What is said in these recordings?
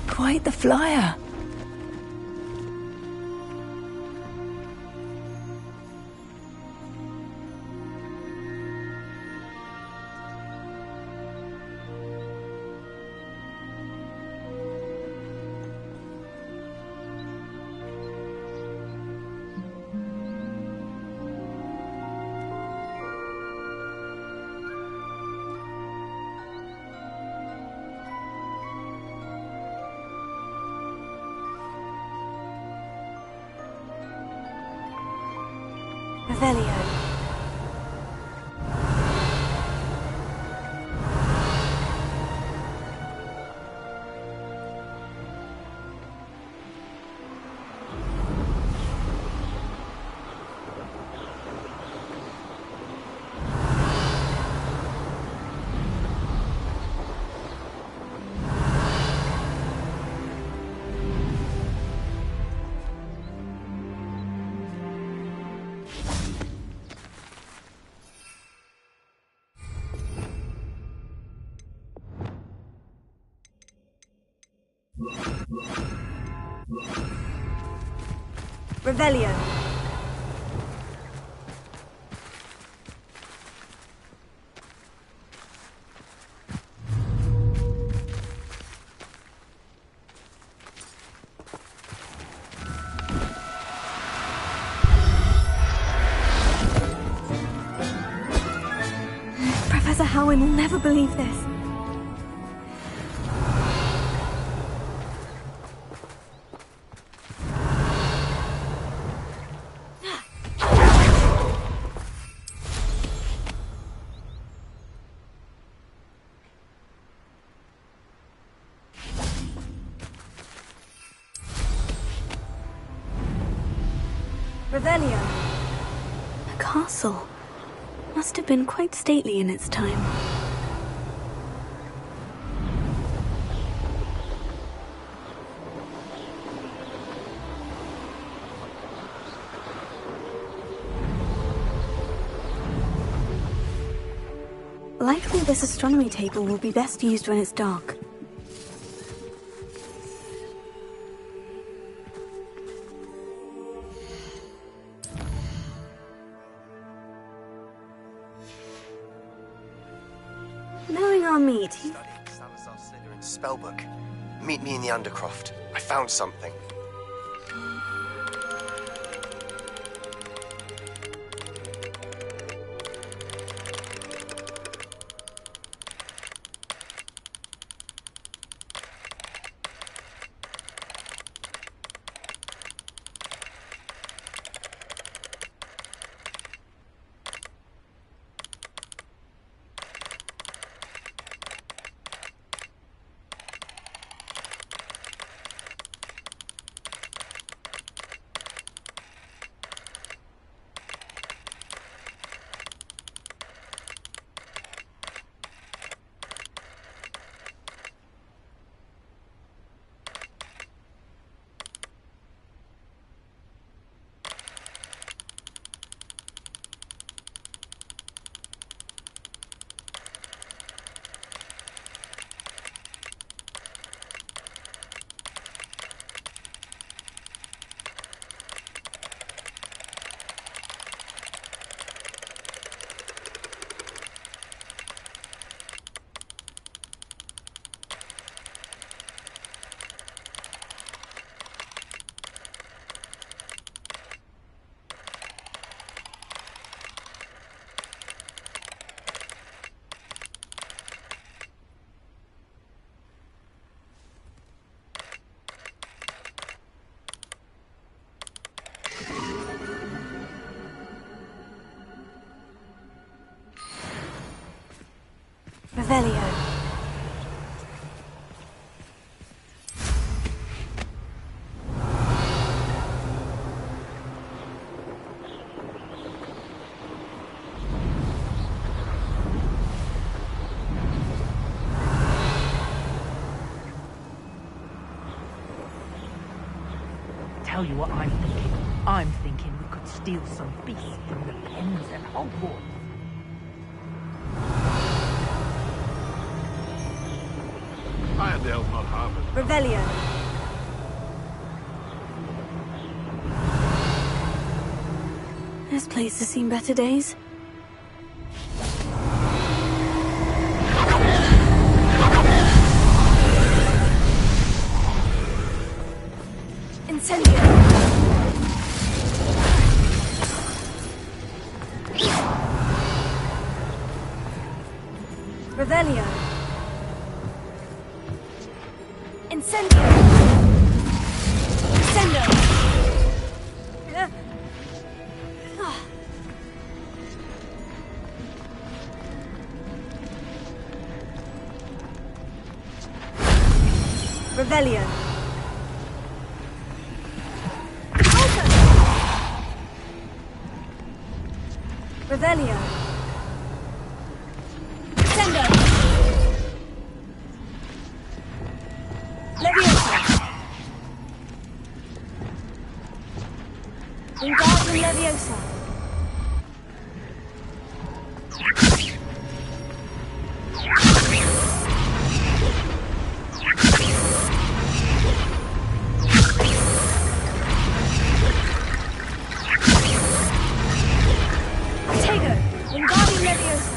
Quite the flyer. Revelio. Revelio. Professor Howin will never believe this. Revelio. A castle. Must have been quite stately in its time. Likely this astronomy table will be best used when it's dark. Knowing our meet, Spellbook. Meet me in the Undercroft. I found something. Revelio. Tell you what I'm thinking. I'm thinking we could steal some beasts from the pens at Hogwarts. I Candale's not half as... Revelio. This place has seen better days. Incendio. Revelio. Incendio. Incendio. Revelio. Revelio. Sendo. Leviosa. Wingardium Leviosa. Wingardium Leviosa.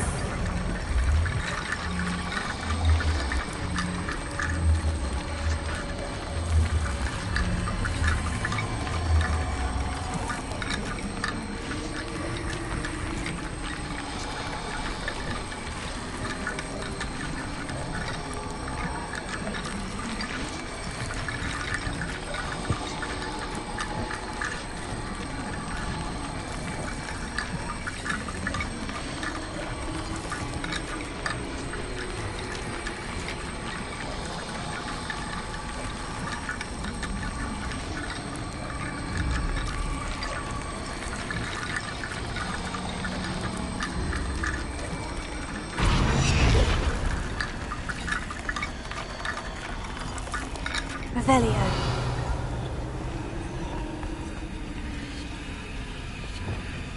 Revelio.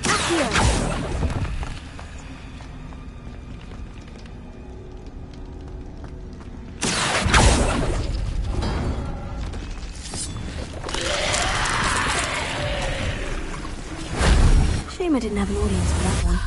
Accio. Shame I didn't have an audience for that one.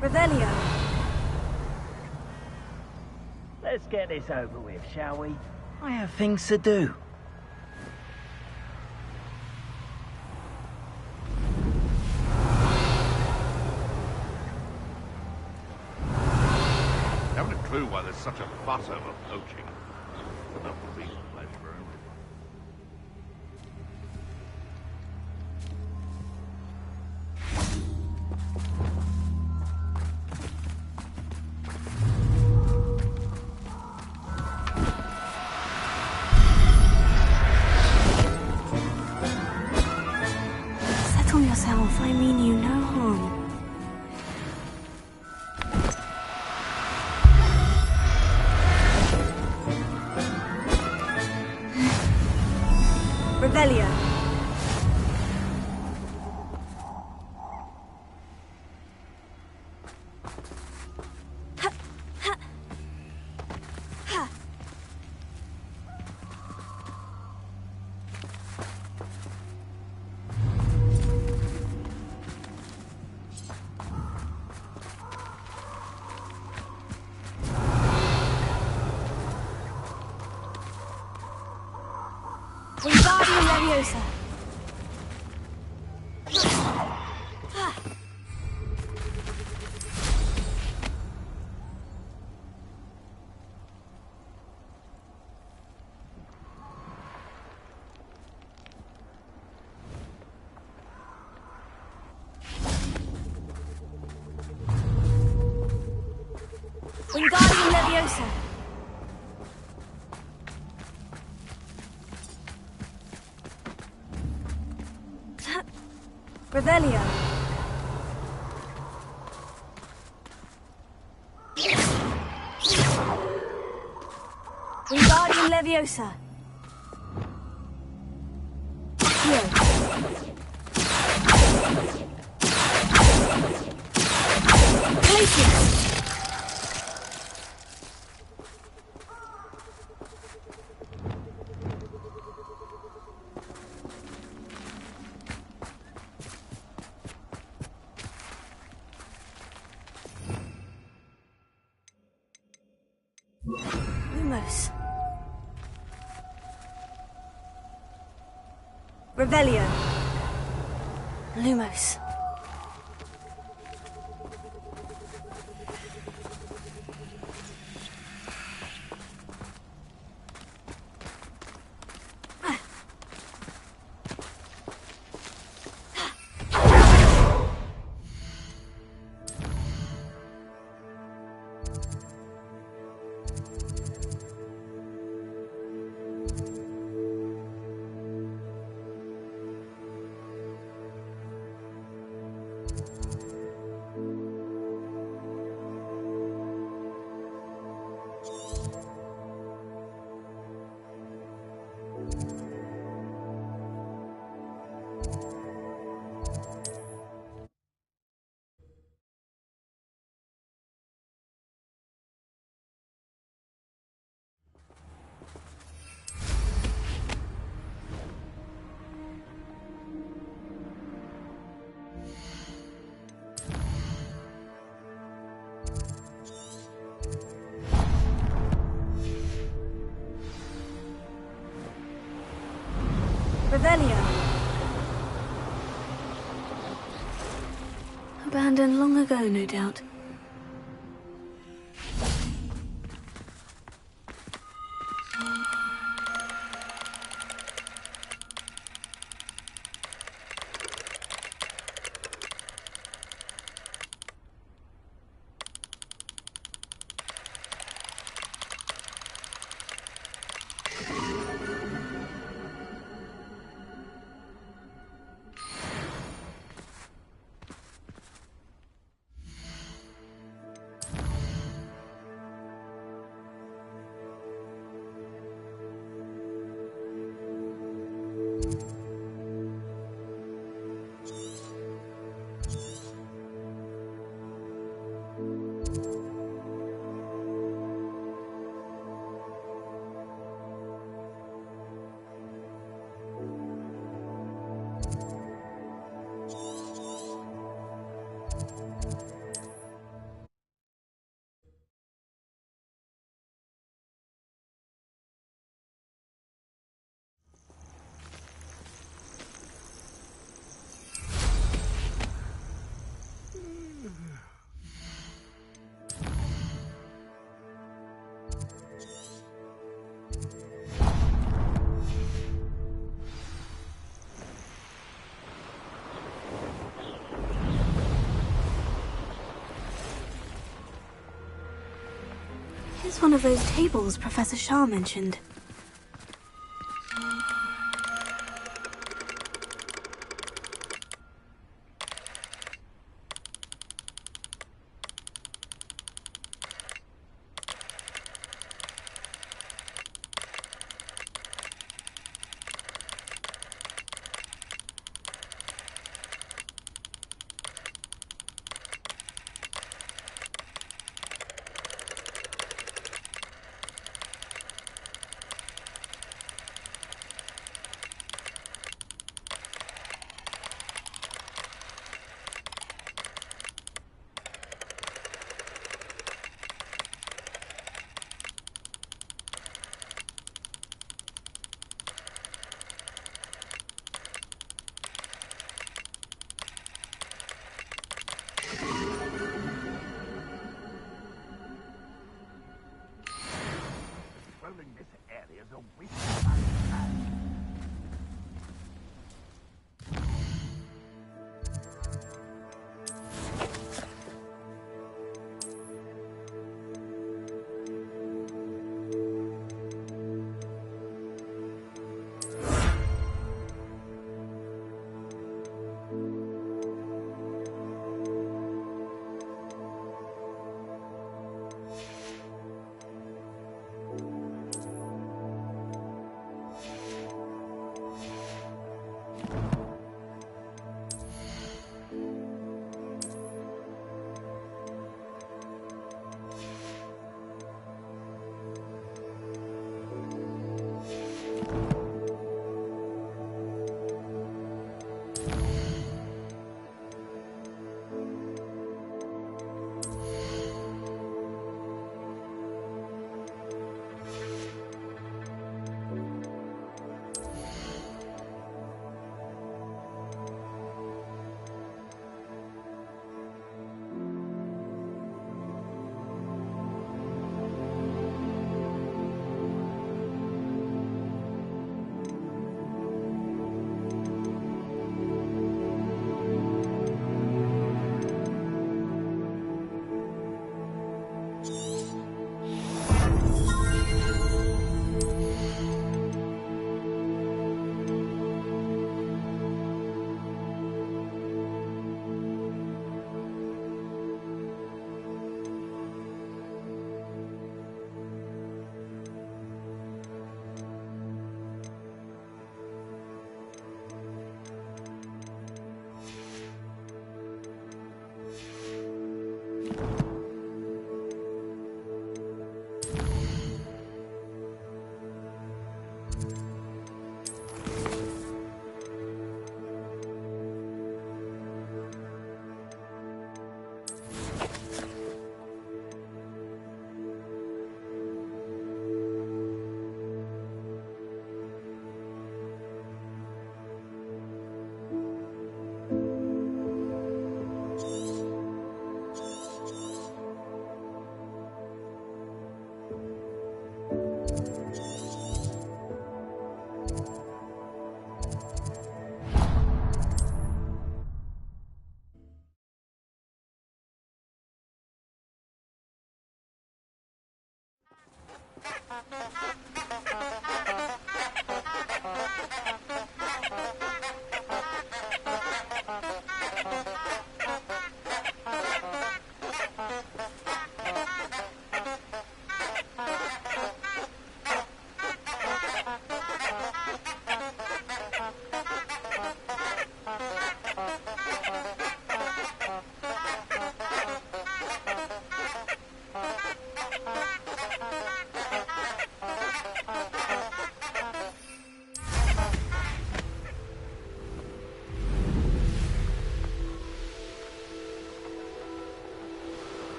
Revelio. Let's get this over with, shall we? I have things to do. Haven't a clue why there's such a fuss over poaching. Enough to be a pleasure for everyone. Settle yourself, I mean you no harm. Revelio. Wingardium Leviosa. Wingardium Leviosa. Revelio. Wingardium Leviosa. Accio. Glacius. Lumos. Revelio. Lumos. Revelio. Abandoned long ago, no doubt. Here's one of those tables Professor Shah mentioned.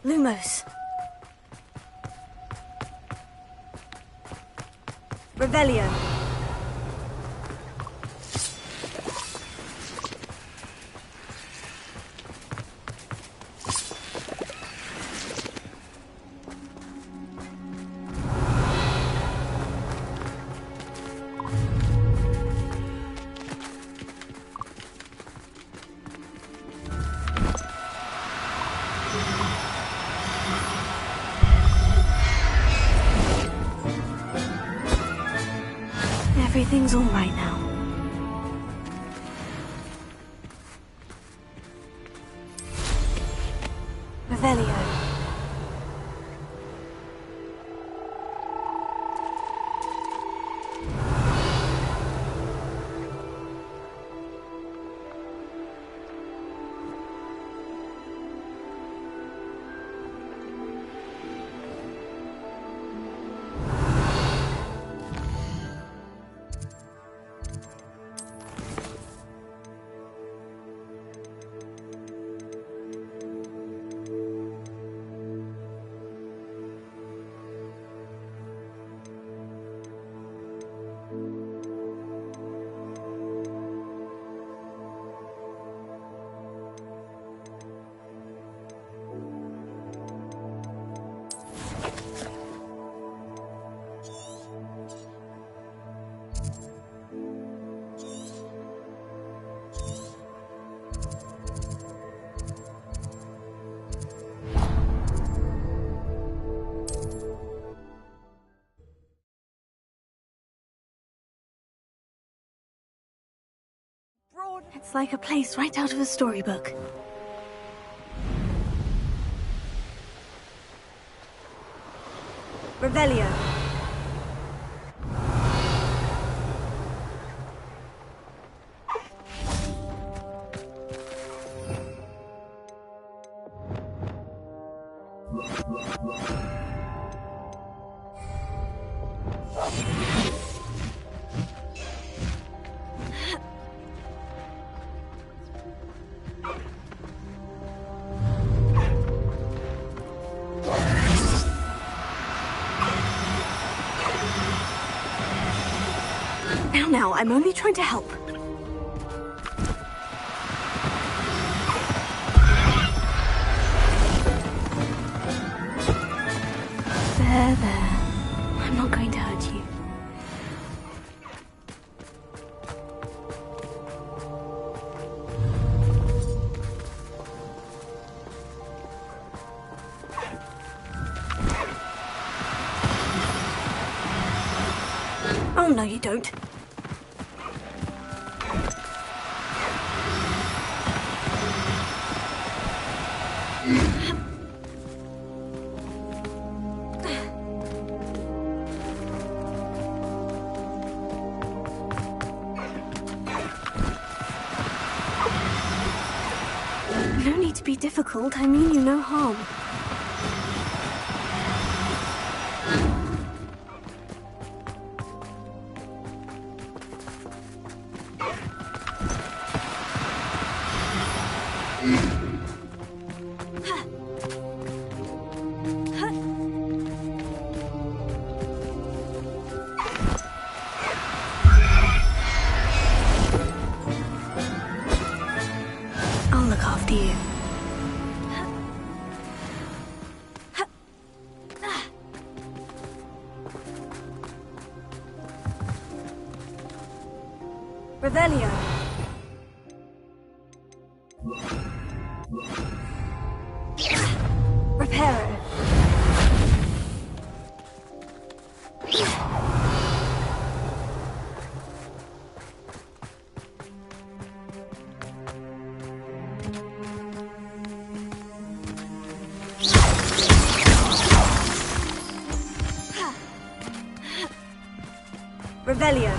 Lumos. Revelio. Everything's all right now. Revelio. It's like a place right out of a storybook. Revelio. Now, I'm only trying to help. There. I'm not going to hurt you. Oh, no, you don't. No need to be difficult. I mean you no harm. I'll look after you. Revelio. Reparo. Revelio.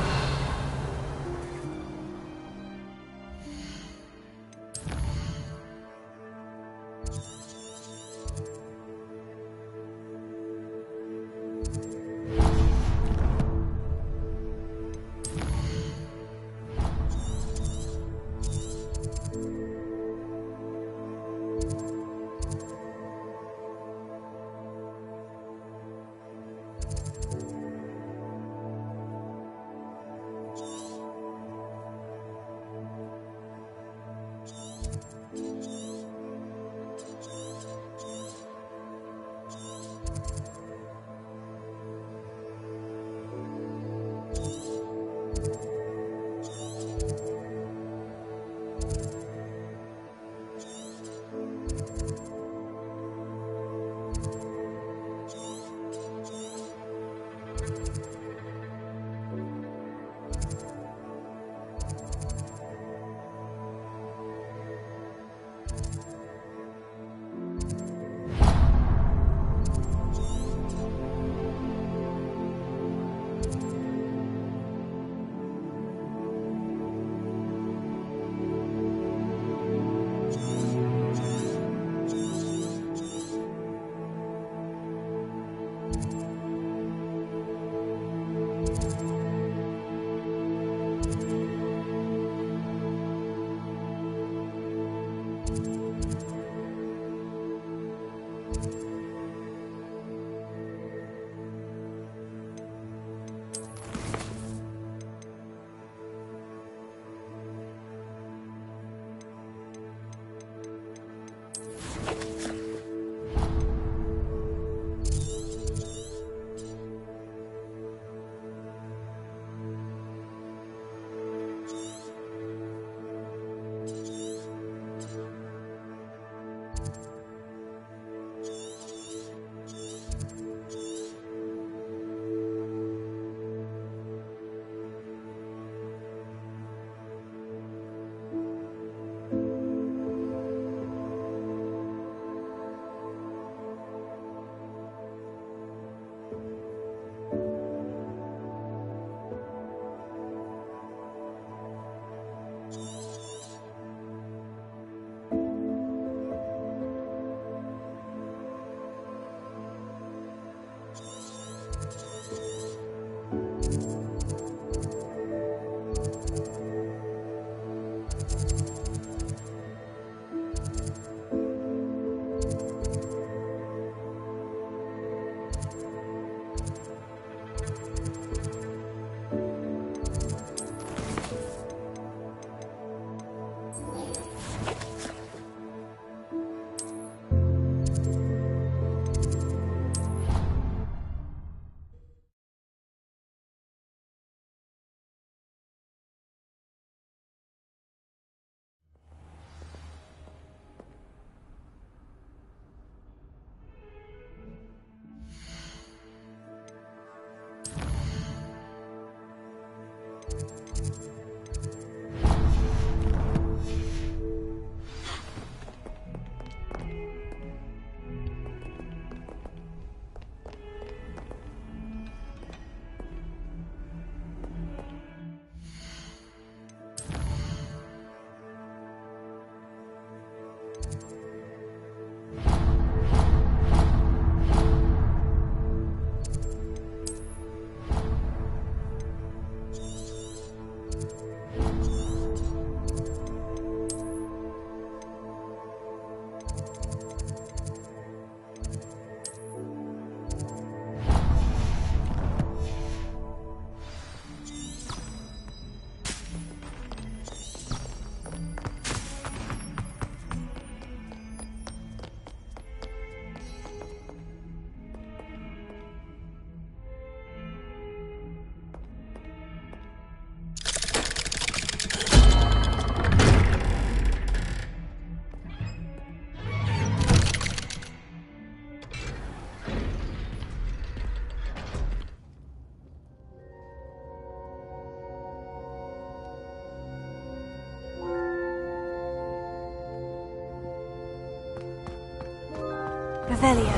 Revelio.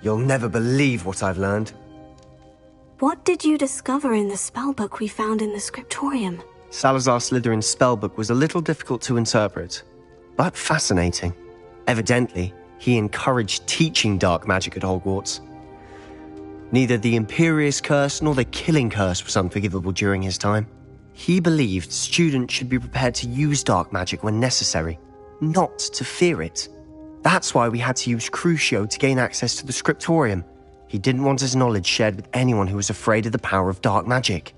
You'll never believe what I've learned. What did you discover in the spellbook we found in the scriptorium? Salazar Slytherin's spellbook was a little difficult to interpret, but fascinating. Evidently, he encouraged teaching dark magic at Hogwarts. Neither the Imperious Curse nor the Killing Curse was unforgivable during his time. He believed students should be prepared to use dark magic when necessary, not to fear it. That's why we had to use Crucio to gain access to the scriptorium. He didn't want his knowledge shared with anyone who was afraid of the power of dark magic.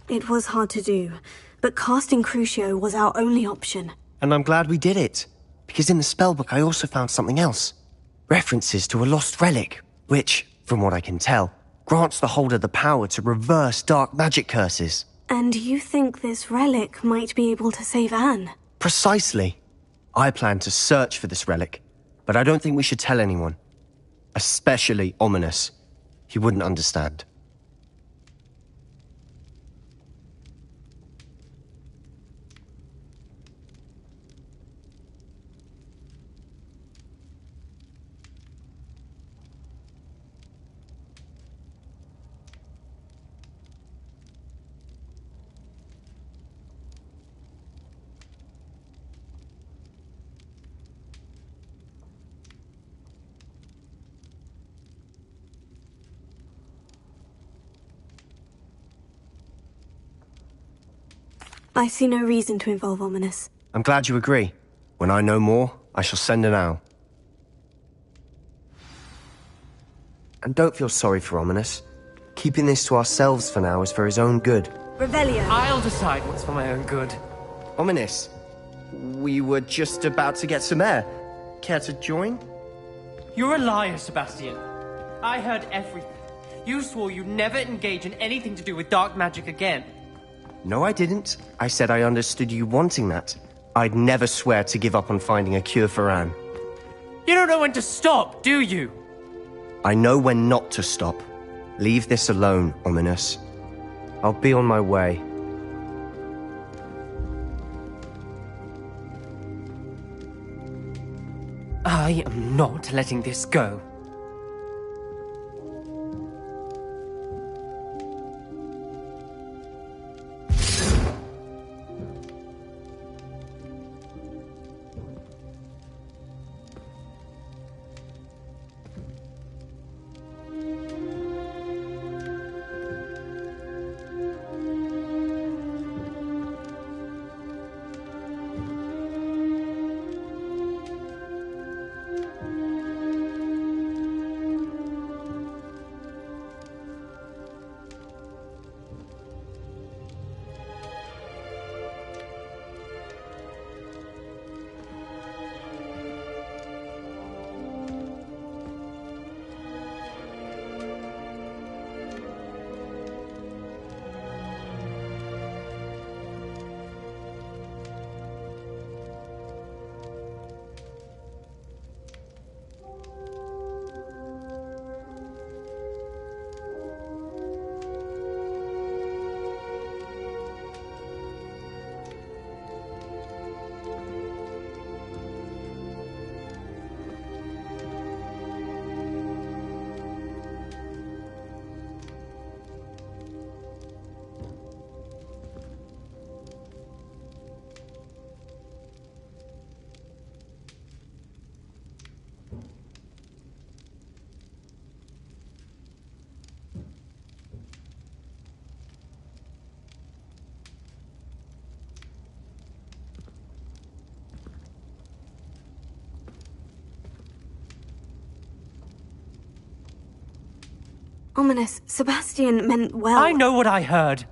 It was hard to do, but casting Crucio was our only option. And I'm glad we did it, because in the spellbook I also found something else. References to a lost relic, which, from what I can tell, grants the holder the power to reverse dark magic curses. And you think this relic might be able to save Anne? Precisely. I plan to search for this relic, but I don't think we should tell anyone. Especially Ominous. He wouldn't understand. I see no reason to involve Ominous. I'm glad you agree. When I know more, I shall send an owl. And don't feel sorry for Ominous. Keeping this to ourselves for now is for his own good. Revelio. I'll decide what's for my own good. Ominous, we were just about to get some air. Care to join? You're a liar, Sebastian. I heard everything. You swore you'd never engage in anything to do with dark magic again. No, I didn't. I said I understood you wanting that. I'd never swear to give up on finding a cure for Anne. You don't know when to stop, do you? I know when not to stop. Leave this alone, Ominous. I'll be on my way. I am not letting this go. Ominous. Sebastian meant well. I know what I heard.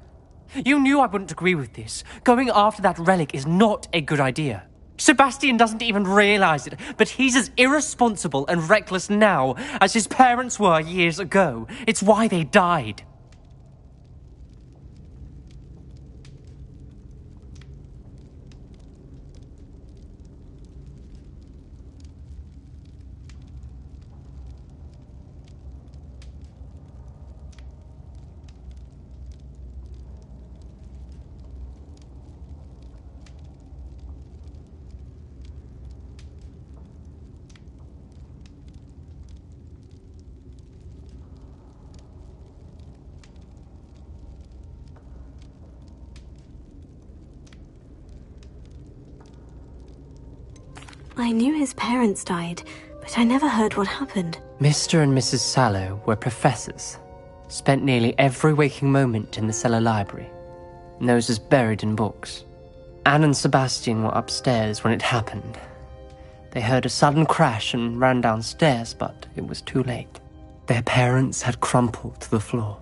You knew I wouldn't agree with this. Going after that relic is not a good idea. Sebastian doesn't even realize it, but he's as irresponsible and reckless now as his parents were years ago. It's why they died. I knew his parents died, but I never heard what happened. Mr. and Mrs. Sallow were professors. Spent nearly every waking moment in the cellar library. Noses buried in books. Anne and Sebastian were upstairs when it happened. They heard a sudden crash and ran downstairs, but it was too late. Their parents had crumpled to the floor.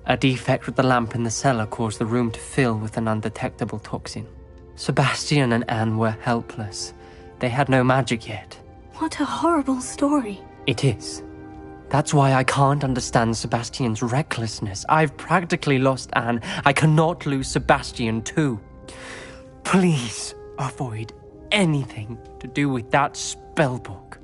A defect with the lamp in the cellar caused the room to fill with an undetectable toxin. Sebastian and Anne were helpless. They had no magic yet. What a horrible story. It is. That's why I can't understand Sebastian's recklessness. I've practically lost Anne. I cannot lose Sebastian too. Please avoid anything to do with that spellbook.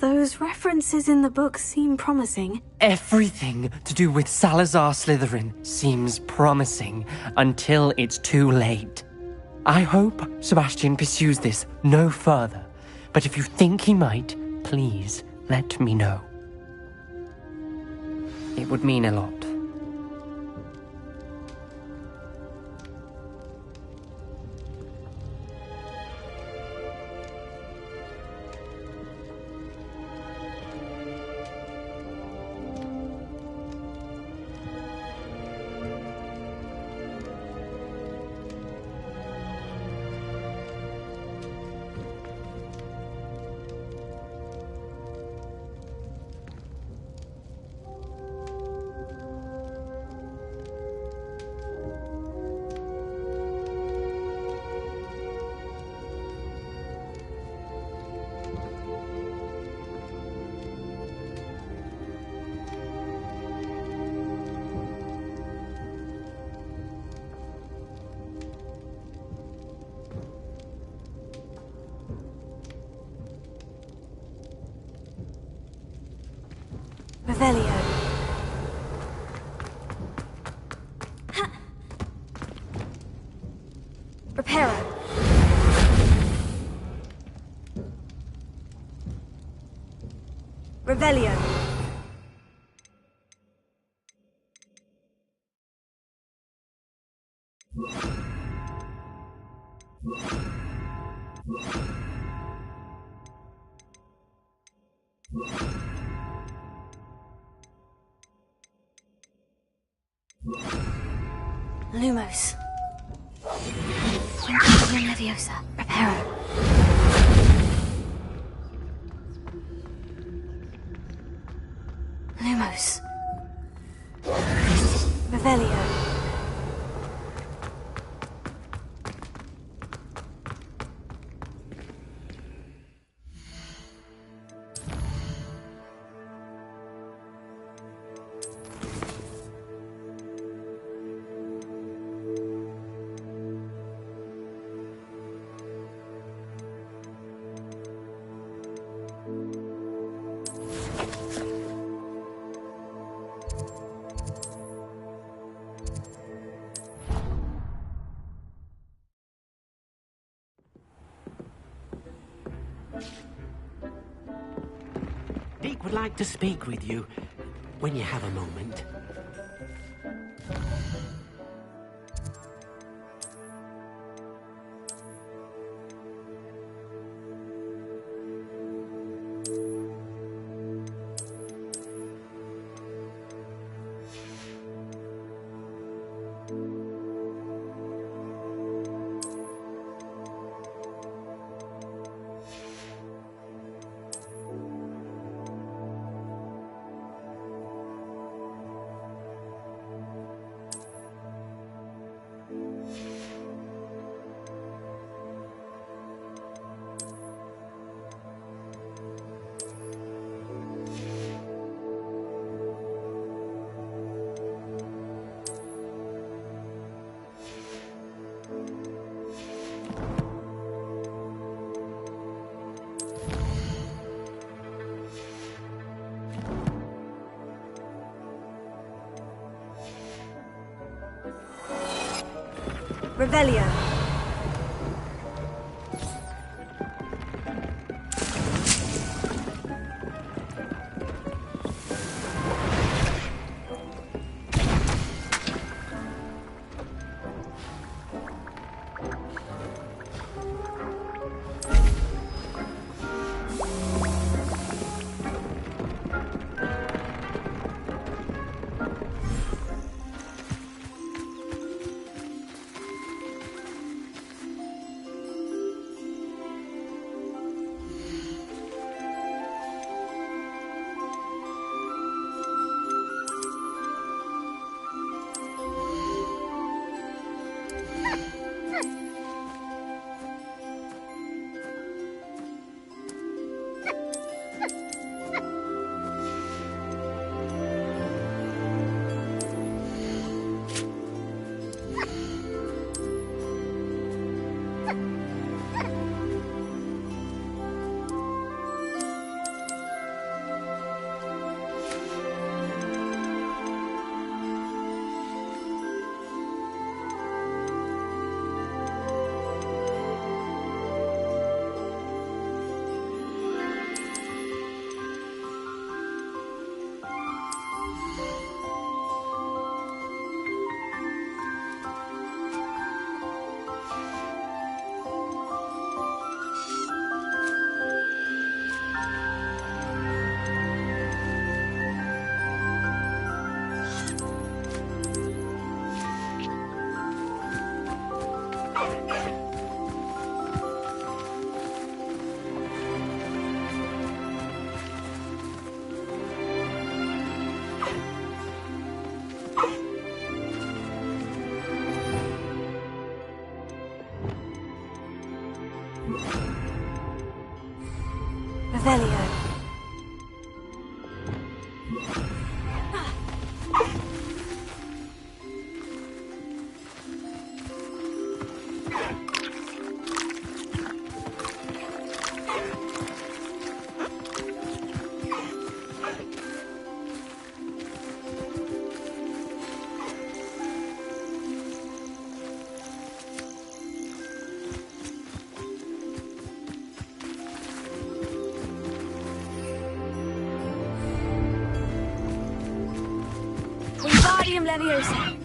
Those references in the book seem promising. Everything to do with Salazar Slytherin seems promising until it's too late. I hope Sebastian pursues this no further, but if you think he might, please let me know. It would mean a lot. Revelio. Reparo. Revelio. Lumos. Wingardium Leviosa. Reparo. Lumos. Revelio. Dick would like to speak with you when you have a moment. Revelio. Revelio. Wingardium Leviosa.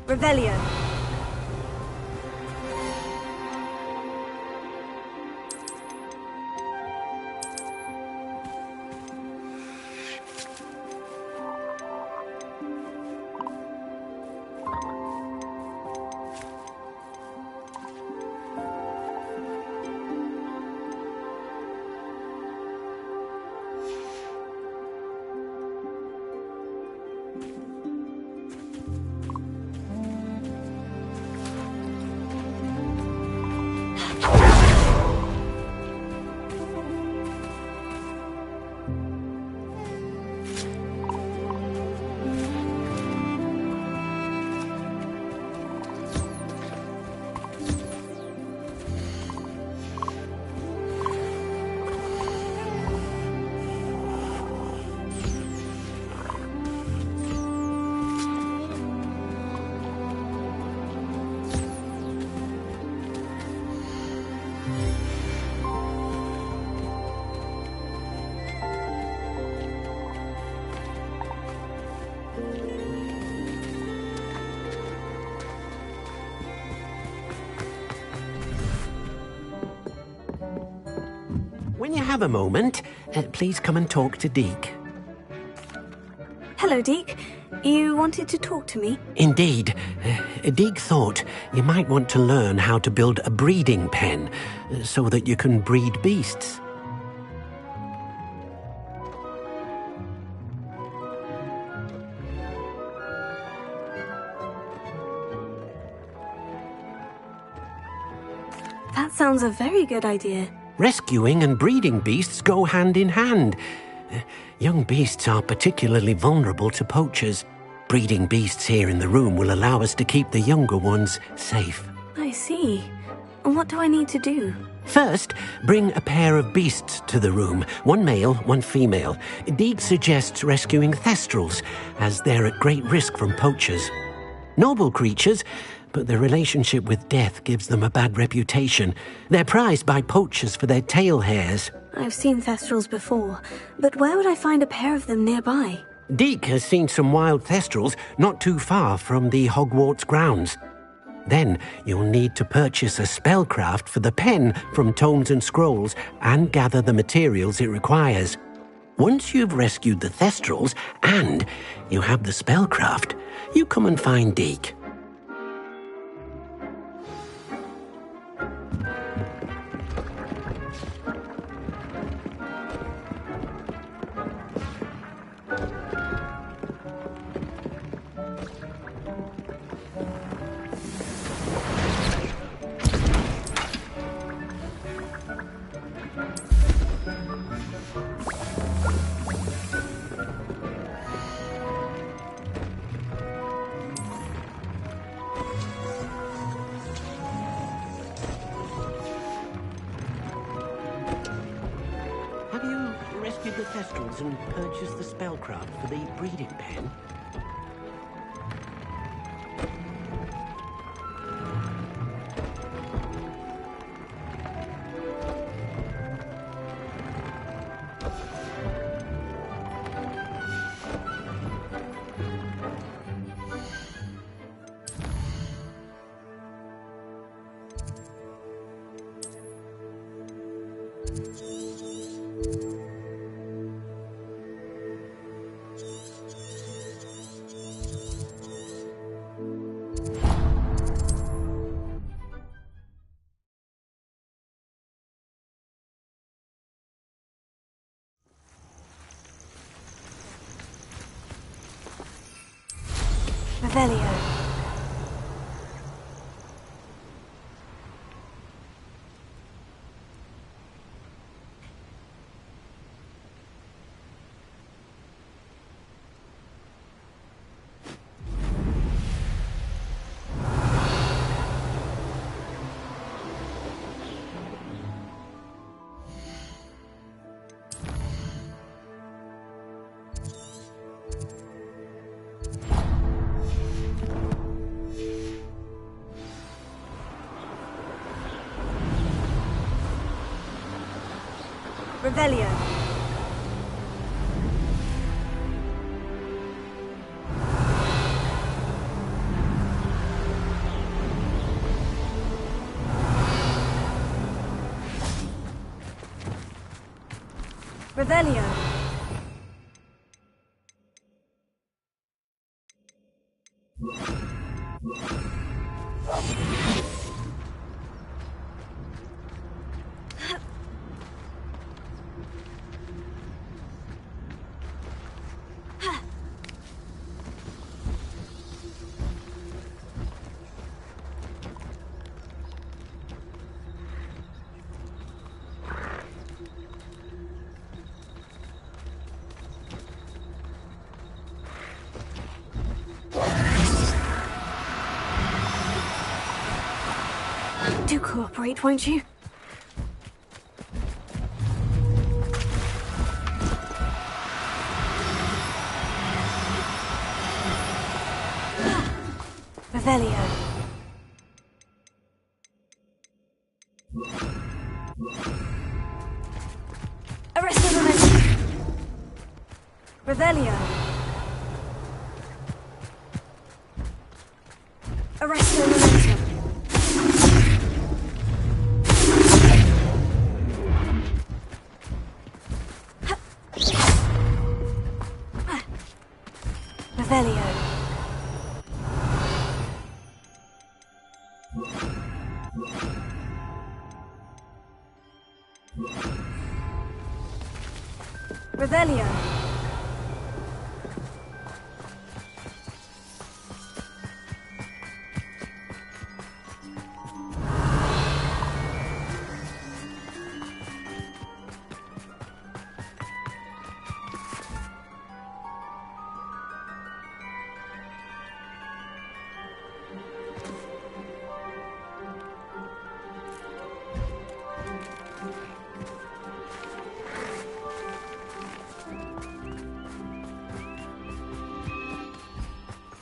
Revelio. When you have a moment, please come and talk to Deke. Hello, Deke. You wanted to talk to me? Indeed. Deke thought you might want to learn how to build a breeding pen so that you can breed beasts. That sounds a very good idea. Rescuing and breeding beasts go hand in hand. Young beasts are particularly vulnerable to poachers. Breeding beasts here in the room will allow us to keep the younger ones safe. I see. And what do I need to do? First, bring a pair of beasts to the room. One male, one female. Deke suggests rescuing thestrals, as they're at great risk from poachers. Noble creatures, but their relationship with death gives them a bad reputation. They're prized by poachers for their tail hairs. I've seen thestrals before, but where would I find a pair of them nearby? Deke has seen some wild thestrals not too far from the Hogwarts grounds. Then you'll need to purchase a spellcraft for the pen from Tomes and Scrolls and gather the materials it requires. Once you've rescued the thestrals and you have the spellcraft, you come and find Deke. Have you rescued the thestrals and purchased the spellcraft for the breeding pen? Revelio. Revelio. Revelio. Do cooperate, won't you? Revelio. Arresto momentum. Revelio. Arresto momentum. Revelio. Revelio.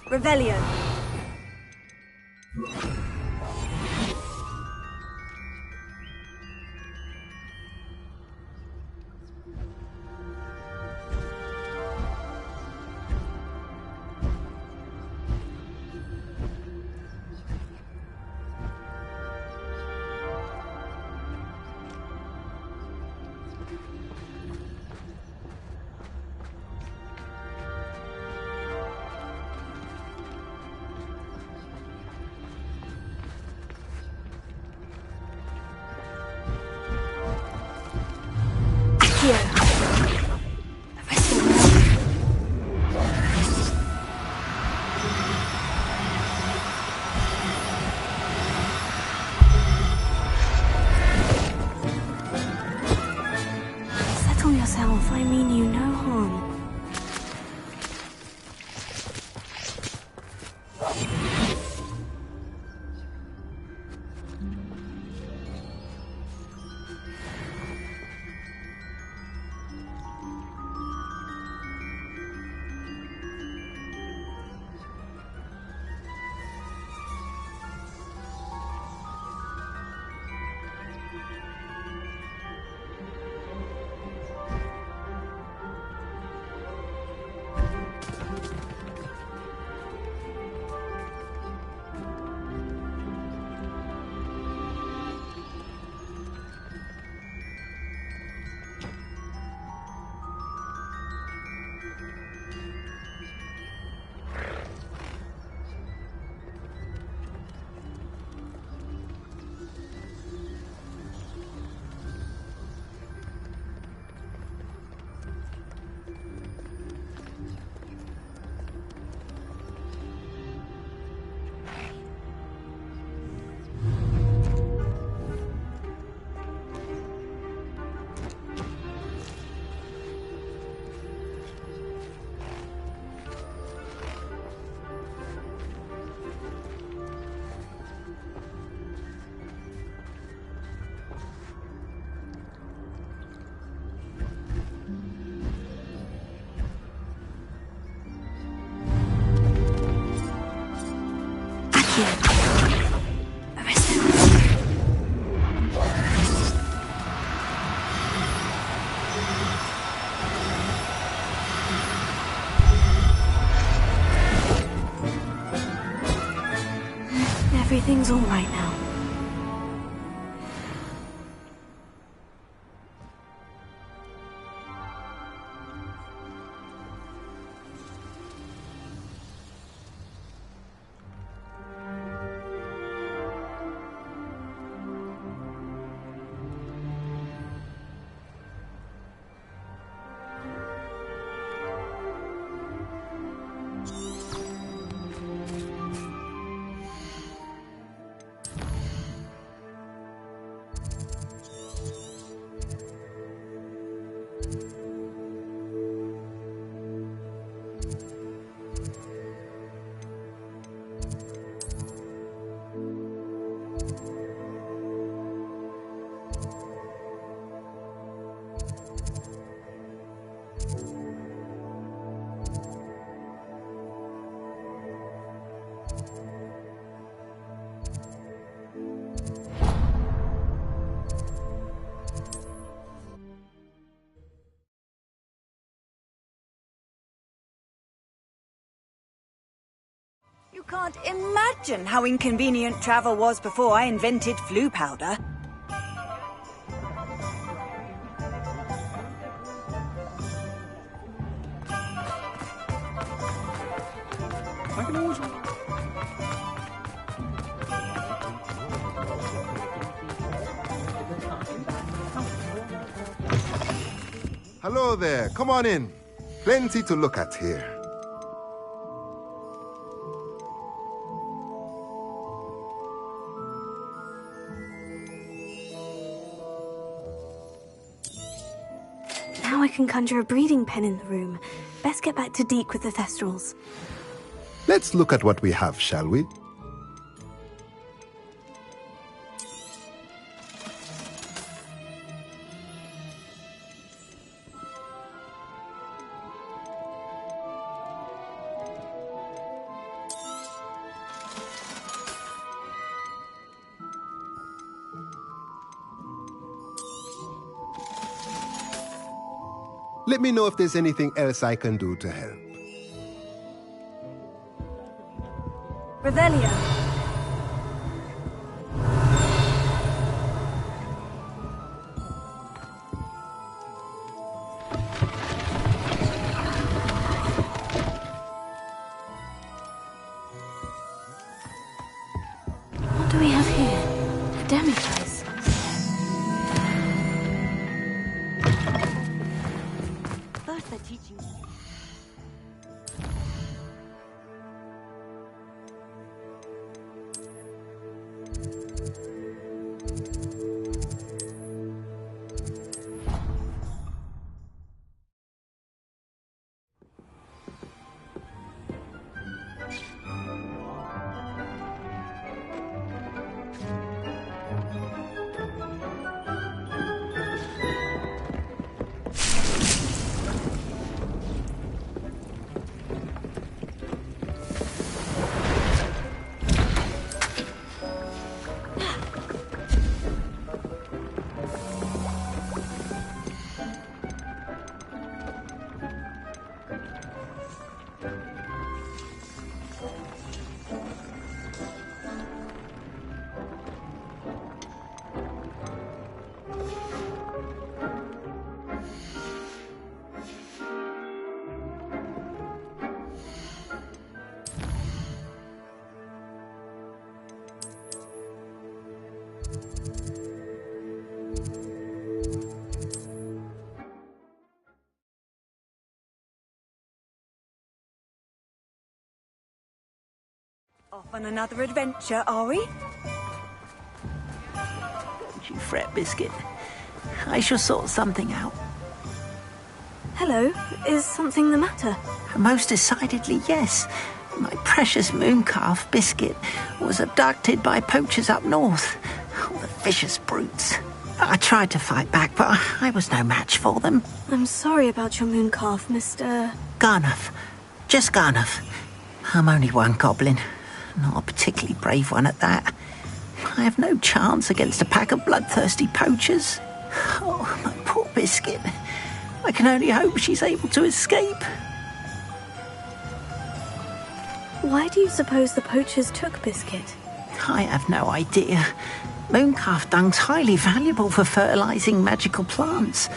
Revelio. Settle yourself, I mean you no harm. Everything's all right now. can't imagine how inconvenient travel was before I invented flu powder. Hello there, come on in. Plenty to look at here. Now I can conjure a breeding pen in the room. Best get back to Deke with the Thestrals. Let's look at what we have, shall we? Let me know if there's anything else I can do to help. Revelio. What do we have here? A demi-dice. First they're teaching... Off on another adventure, are we? Don't you fret, Biscuit. I shall sort something out. Hello, is something the matter? Most decidedly, yes. My precious mooncalf, Biscuit, was abducted by poachers up north. Oh, the vicious brutes. I tried to fight back, but I was no match for them. I'm sorry about your mooncalf, Mr... Garnuff. Just Garnuff. I'm only one goblin. Not a particularly brave one at that. I have no chance against a pack of bloodthirsty poachers. Oh, my poor Biscuit. I can only hope she's able to escape. Why do you suppose the poachers took Biscuit? I have no idea. Mooncalf dung's highly valuable for fertilizing magical plants.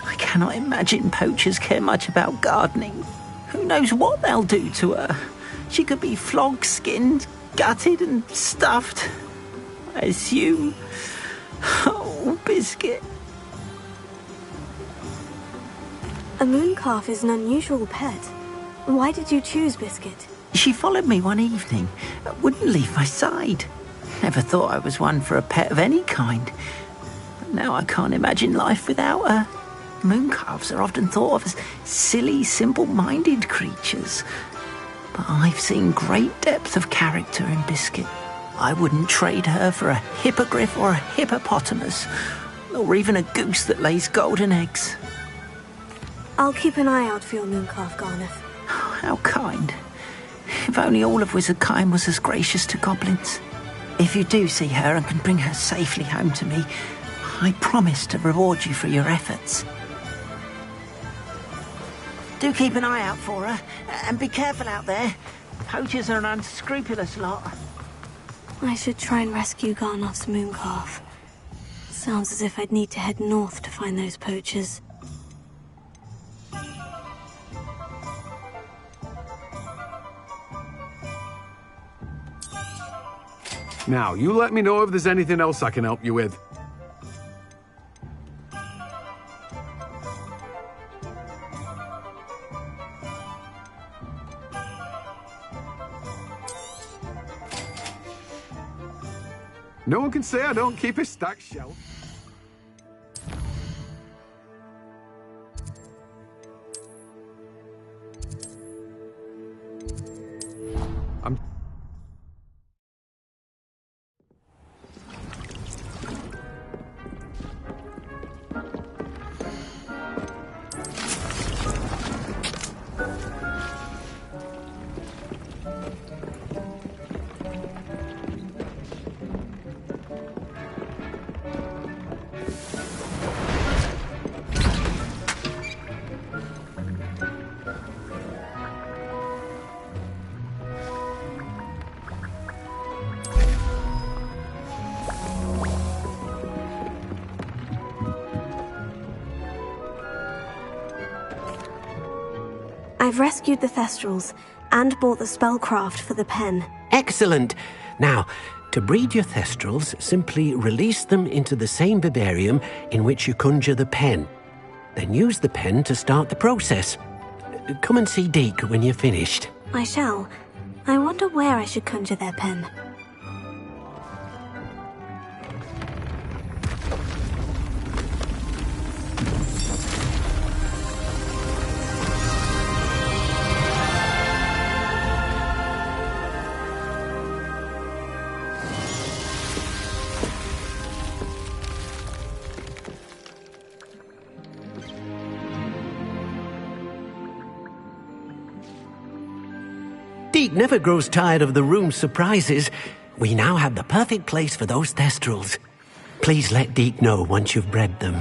I cannot imagine poachers care much about gardening. Who knows what they'll do to her? She could be flogged, skinned, gutted and stuffed. I assume. Oh, Biscuit. A mooncalf is an unusual pet. Why did you choose Biscuit? She followed me one evening, wouldn't leave my side. Never thought I was one for a pet of any kind. But now I can't imagine life without her. Mooncalves are often thought of as silly, simple-minded creatures. But I've seen great depth of character in Biscuit. I wouldn't trade her for a hippogriff or a hippopotamus, or even a goose that lays golden eggs. I'll keep an eye out for your mooncalf, Garnuff. How kind. If only all of Wizardkine was as gracious to goblins. If you do see her and can bring her safely home to me, I promise to reward you for your efforts. Do keep an eye out for her, and be careful out there. Poachers are an unscrupulous lot. I should try and rescue Garnoth's mooncalf. Sounds as if I'd need to head north to find those poachers. Now, you let me know if there's anything else I can help you with. No one can say I don't keep a stacked shelf. I've rescued the Thestrals and bought the spellcraft for the pen. Excellent. Now, to breed your Thestrals, simply release them into the same vivarium in which you conjure the pen. Then use the pen to start the process. Come and see Deke when you're finished. I shall. I wonder where I should conjure their pen. Deke never grows tired of the room's surprises. We now have the perfect place for those Thestrals. Please let Deke know once you've bred them.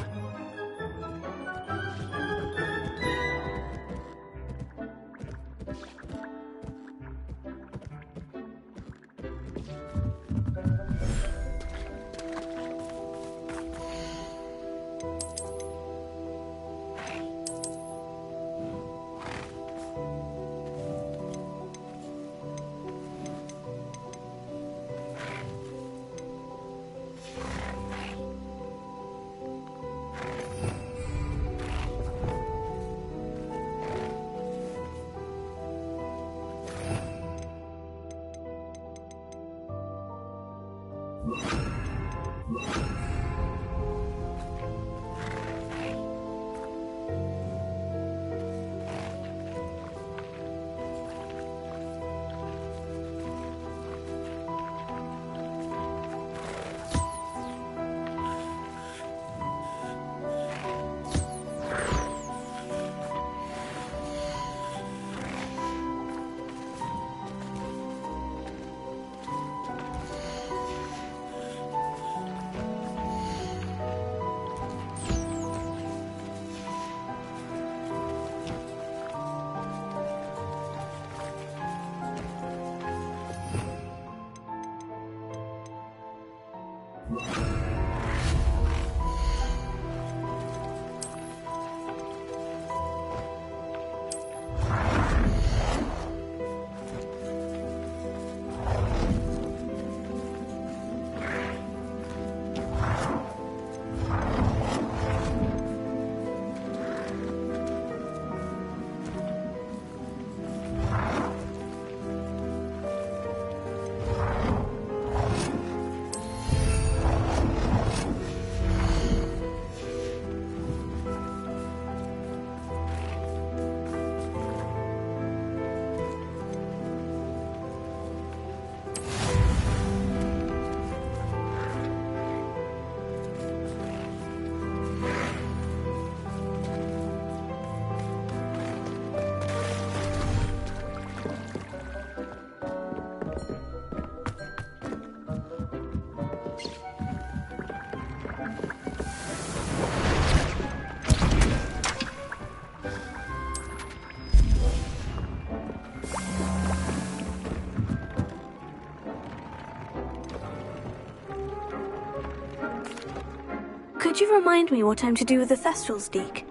remind me what I'm to do with the Thestrals, Deke?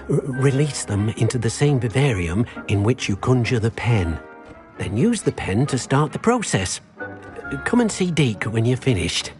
Release them into the same vivarium in which you conjure the pen. Then use the pen to start the process. Come and see Deke when you're finished.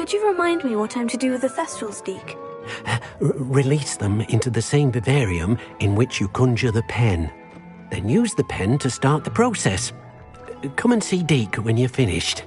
Could you remind me what I'm to do with the Thestrals, Deke? Release them into the same vivarium in which you conjure the pen. Then use the pen to start the process. Come and see Deke when you're finished.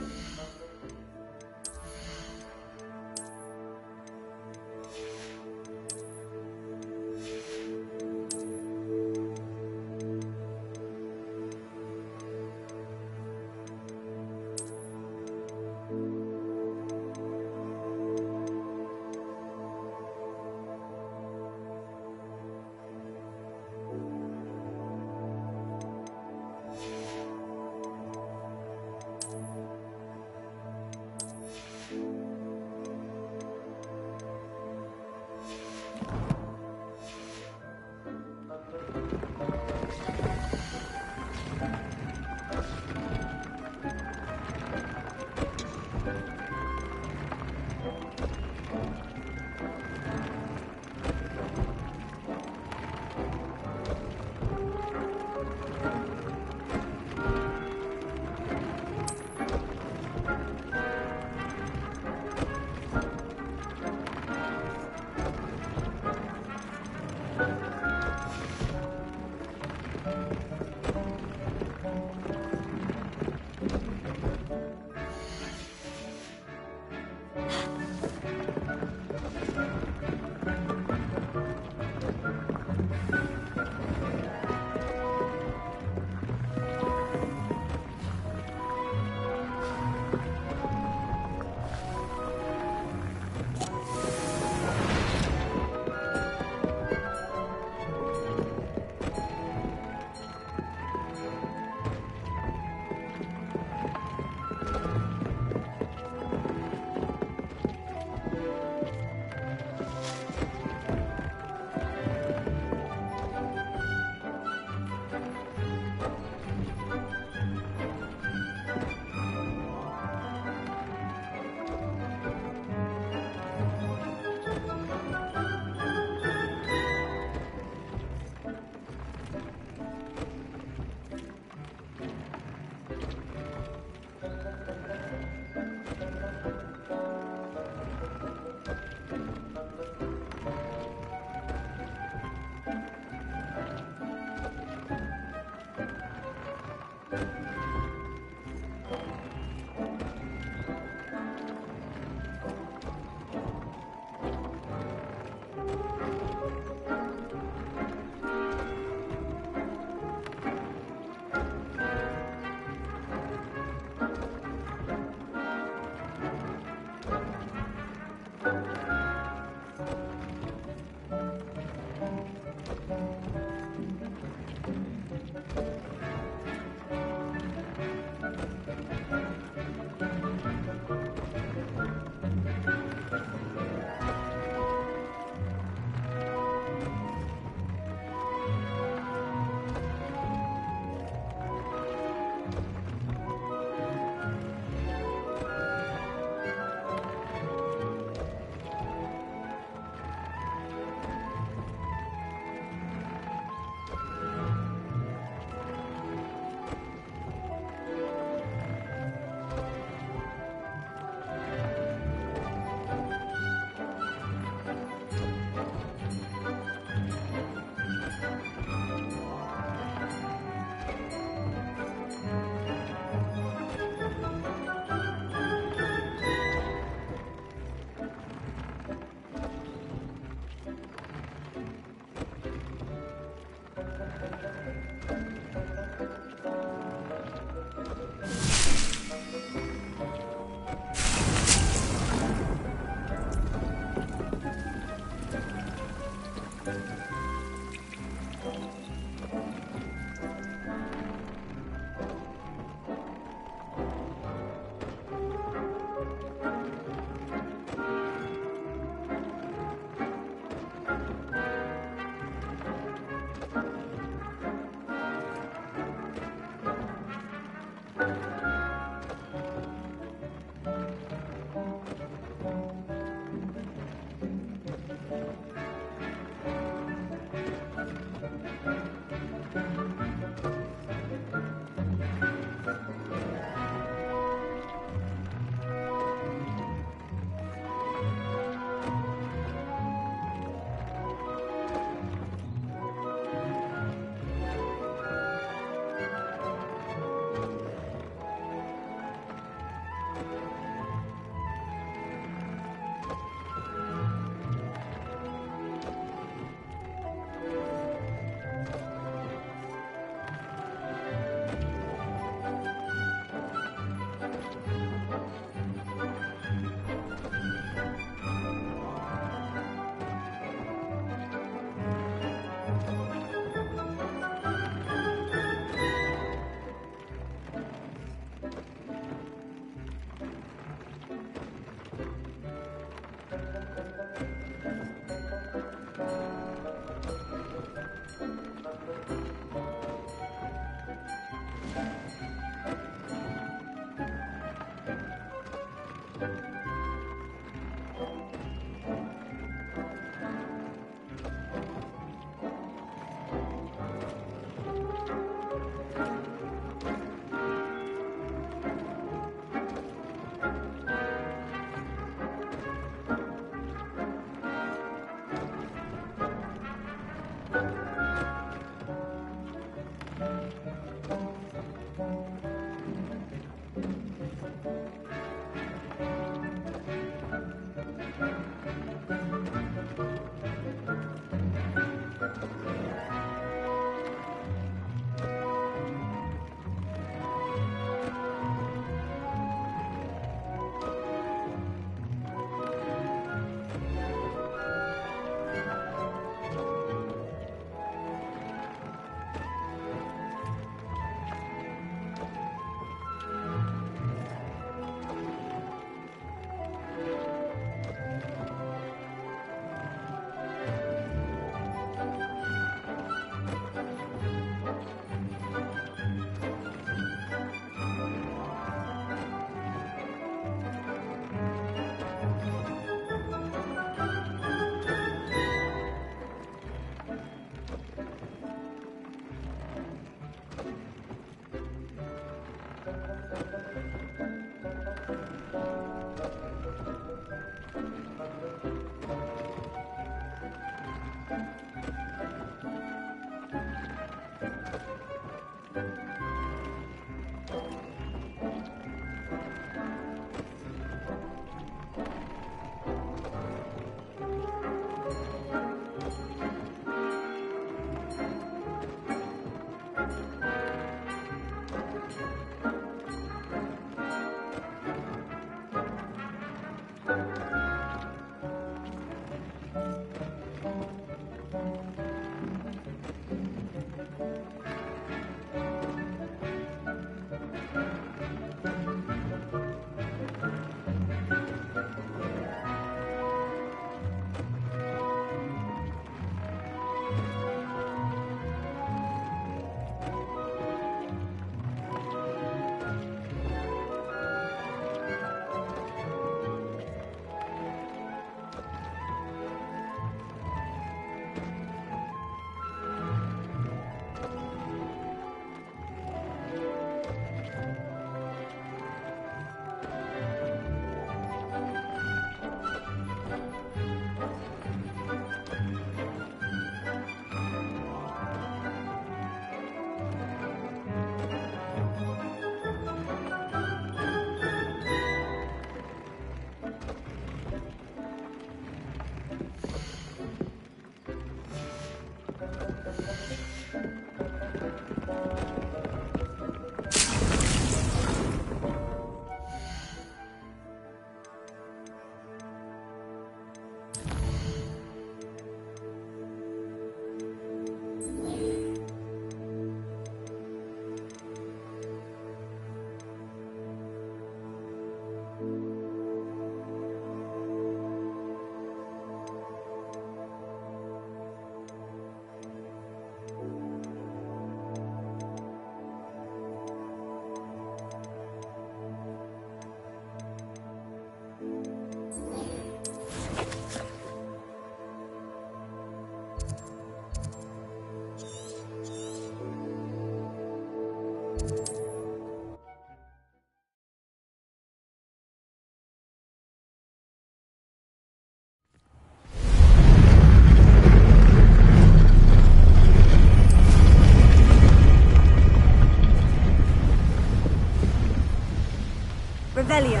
Revelio.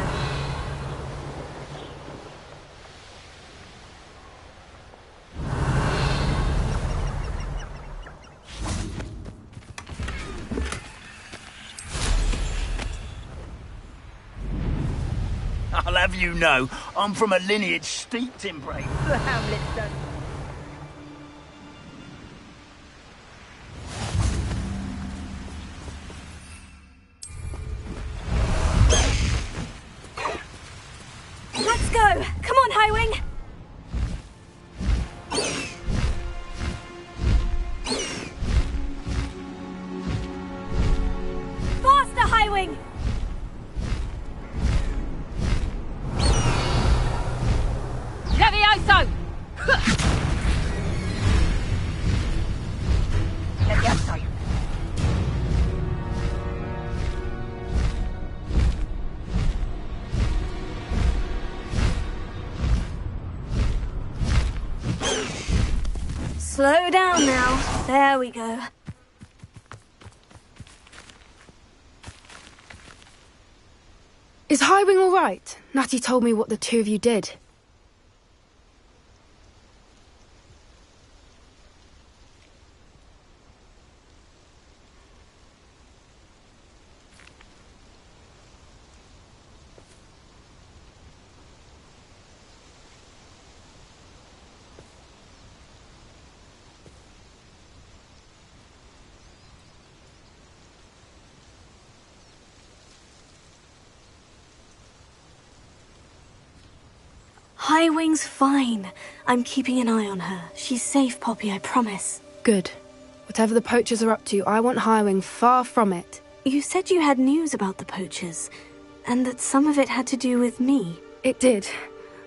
I'll have you know, I'm from a lineage steeped in brave. The Hamlet don't... Let's go! Come on, Highwing! Faster, Highwing! Levioso! Levioso. Slow down now. There we go. Is Highwing all right? Natty told me what the two of you did. Highwing's fine. I'm keeping an eye on her. She's safe, Poppy, I promise. Good. Whatever the poachers are up to, I want Highwing far from it. You said you had news about the poachers, and that some of it had to do with me. It did.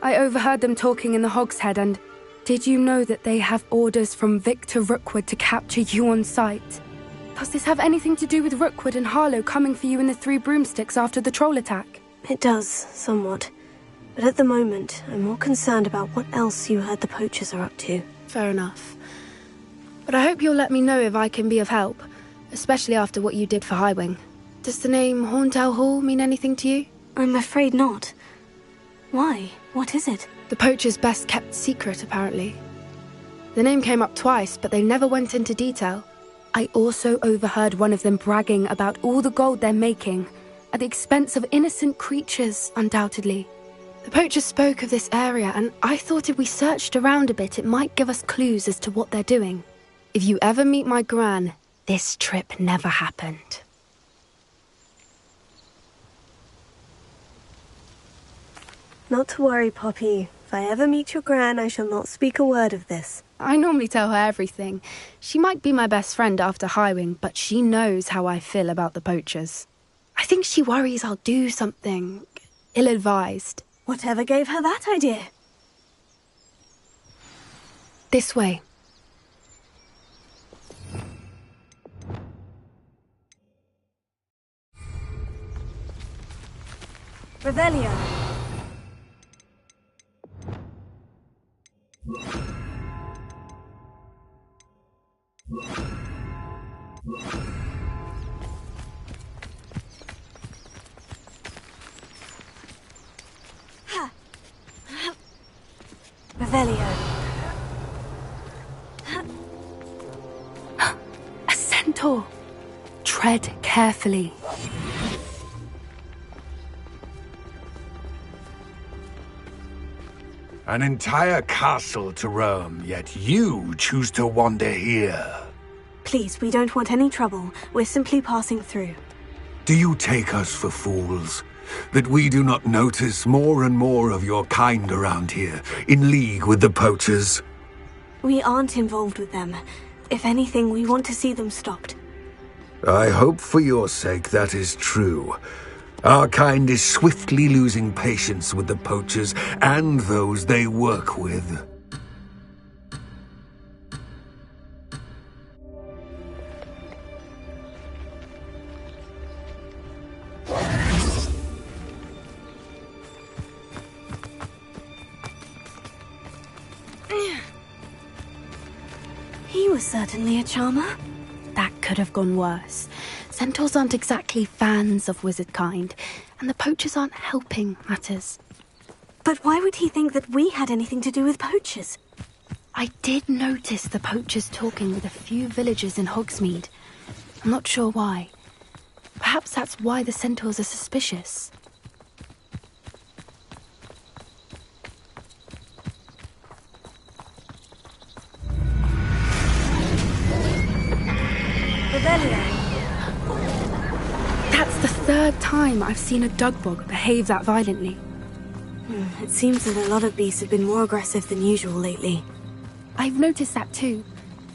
I overheard them talking in the Hogshead, and did you know that they have orders from Victor Rookwood to capture you on sight? Does this have anything to do with Rookwood and Harlow coming for you in the Three Broomsticks after the troll attack? It does, somewhat. But at the moment, I'm more concerned about what else you heard the poachers are up to. Fair enough. But I hope you'll let me know if I can be of help, especially after what you did for Highwing. Does the name Horntail Hall mean anything to you? I'm afraid not. Why? What is it? The poachers' best kept secret, apparently. The name came up twice, but they never went into detail. I also overheard one of them bragging about all the gold they're making, at the expense of innocent creatures, undoubtedly. The poachers spoke of this area, and I thought if we searched around a bit, it might give us clues as to what they're doing. If you ever meet my gran, this trip never happened. Not to worry, Poppy. If I ever meet your gran, I shall not speak a word of this. I normally tell her everything. She might be my best friend after Highwing, but she knows how I feel about the poachers. I think she worries I'll do something ill-advised. Whatever gave her that idea? This way. Revelio. Revelio. A centaur. Tread carefully. An entire castle to roam, yet you choose to wander here. Please, we don't want any trouble. We're simply passing through. Do you take us for fools? That we do not notice more and more of your kind around here, in league with the poachers? We aren't involved with them. If anything, we want to see them stopped. I hope for your sake that is true. Our kind is swiftly losing patience with the poachers and those they work with. He was certainly a charmer. That could have gone worse. Centaurs aren't exactly fans of wizard kind, and the poachers aren't helping matters. But why would he think that we had anything to do with poachers? I did notice the poachers talking with a few villagers in Hogsmeade. I'm not sure why. Perhaps that's why the centaurs are suspicious. That's the third time I've seen a dugbog behave that violently. It seems that a lot of beasts have been more aggressive than usual lately. I've noticed that too.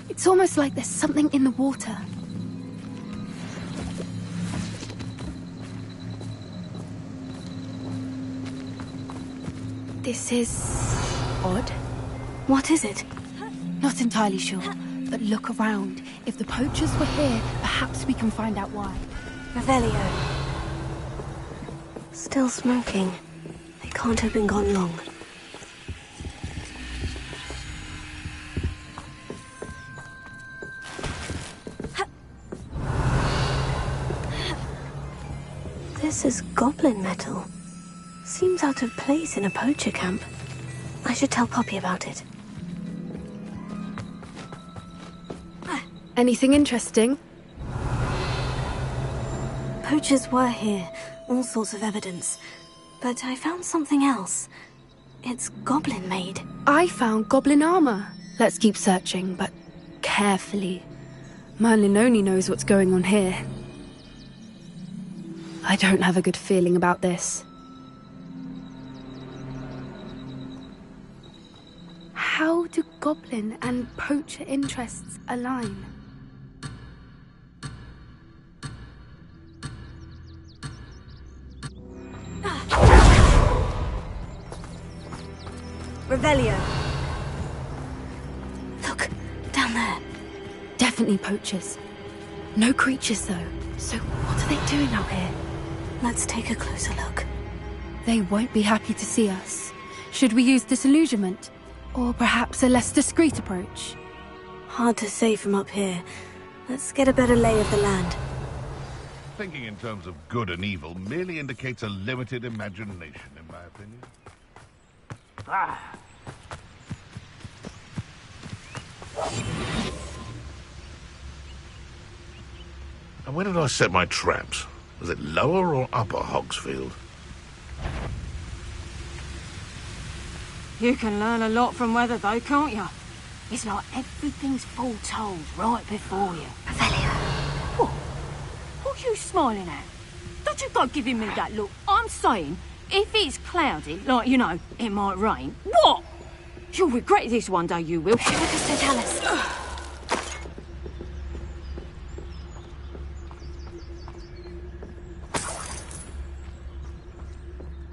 It's almost like there's something in the water. This is odd. What is it? Not entirely sure, but look around. If the poachers were here, perhaps we can find out why. Revelio. Still smoking. They can't have been gone long. This is goblin metal. Seems out of place in a poacher camp. I should tell Poppy about it. Anything interesting? Poachers were here, all sorts of evidence. But I found something else. It's goblin-made. I found goblin armor. Let's keep searching, but carefully. Merlin only knows what's going on here. I don't have a good feeling about this. How do goblin and poacher interests align? Revelio. Look, down there. Definitely poachers. No creatures, though. So what are they doing out here? Let's take a closer look. They won't be happy to see us. Should we use disillusionment? Or perhaps a less discreet approach? Hard to say from up here. Let's get a better lay of the land. Thinking in terms of good and evil merely indicates a limited imagination, in my opinion. And where did I set my traps? Was it lower or upper Hogsfield? You can learn a lot from weather, though, can't you? It's like everything's foretold right before you. Revelio. What are you smiling at? Don't you go giving me that look. I'm saying, if it's cloudy, like, you know, it might rain, what? You'll regret this one day, you will. What does they tell us?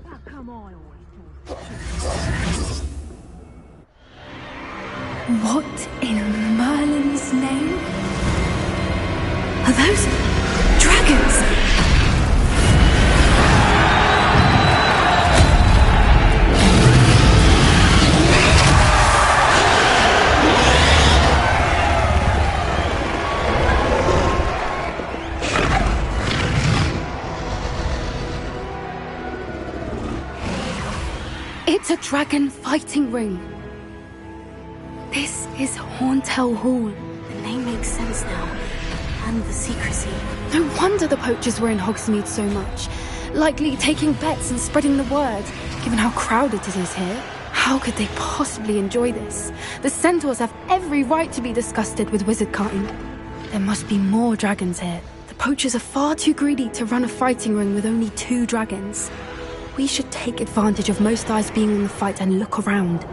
How come I always What in Merlin's name? Are those dragons? It's a dragon fighting ring. This is Horntail Hall. The name makes sense now. And the secrecy. No wonder the poachers were in Hogsmeade so much. Likely taking bets and spreading the word, given how crowded it is here. How could they possibly enjoy this? The centaurs have every right to be disgusted with wizard kind. There must be more dragons here. The poachers are far too greedy to run a fighting ring with only 2 dragons. We should take advantage of most eyes being in the fight and look around.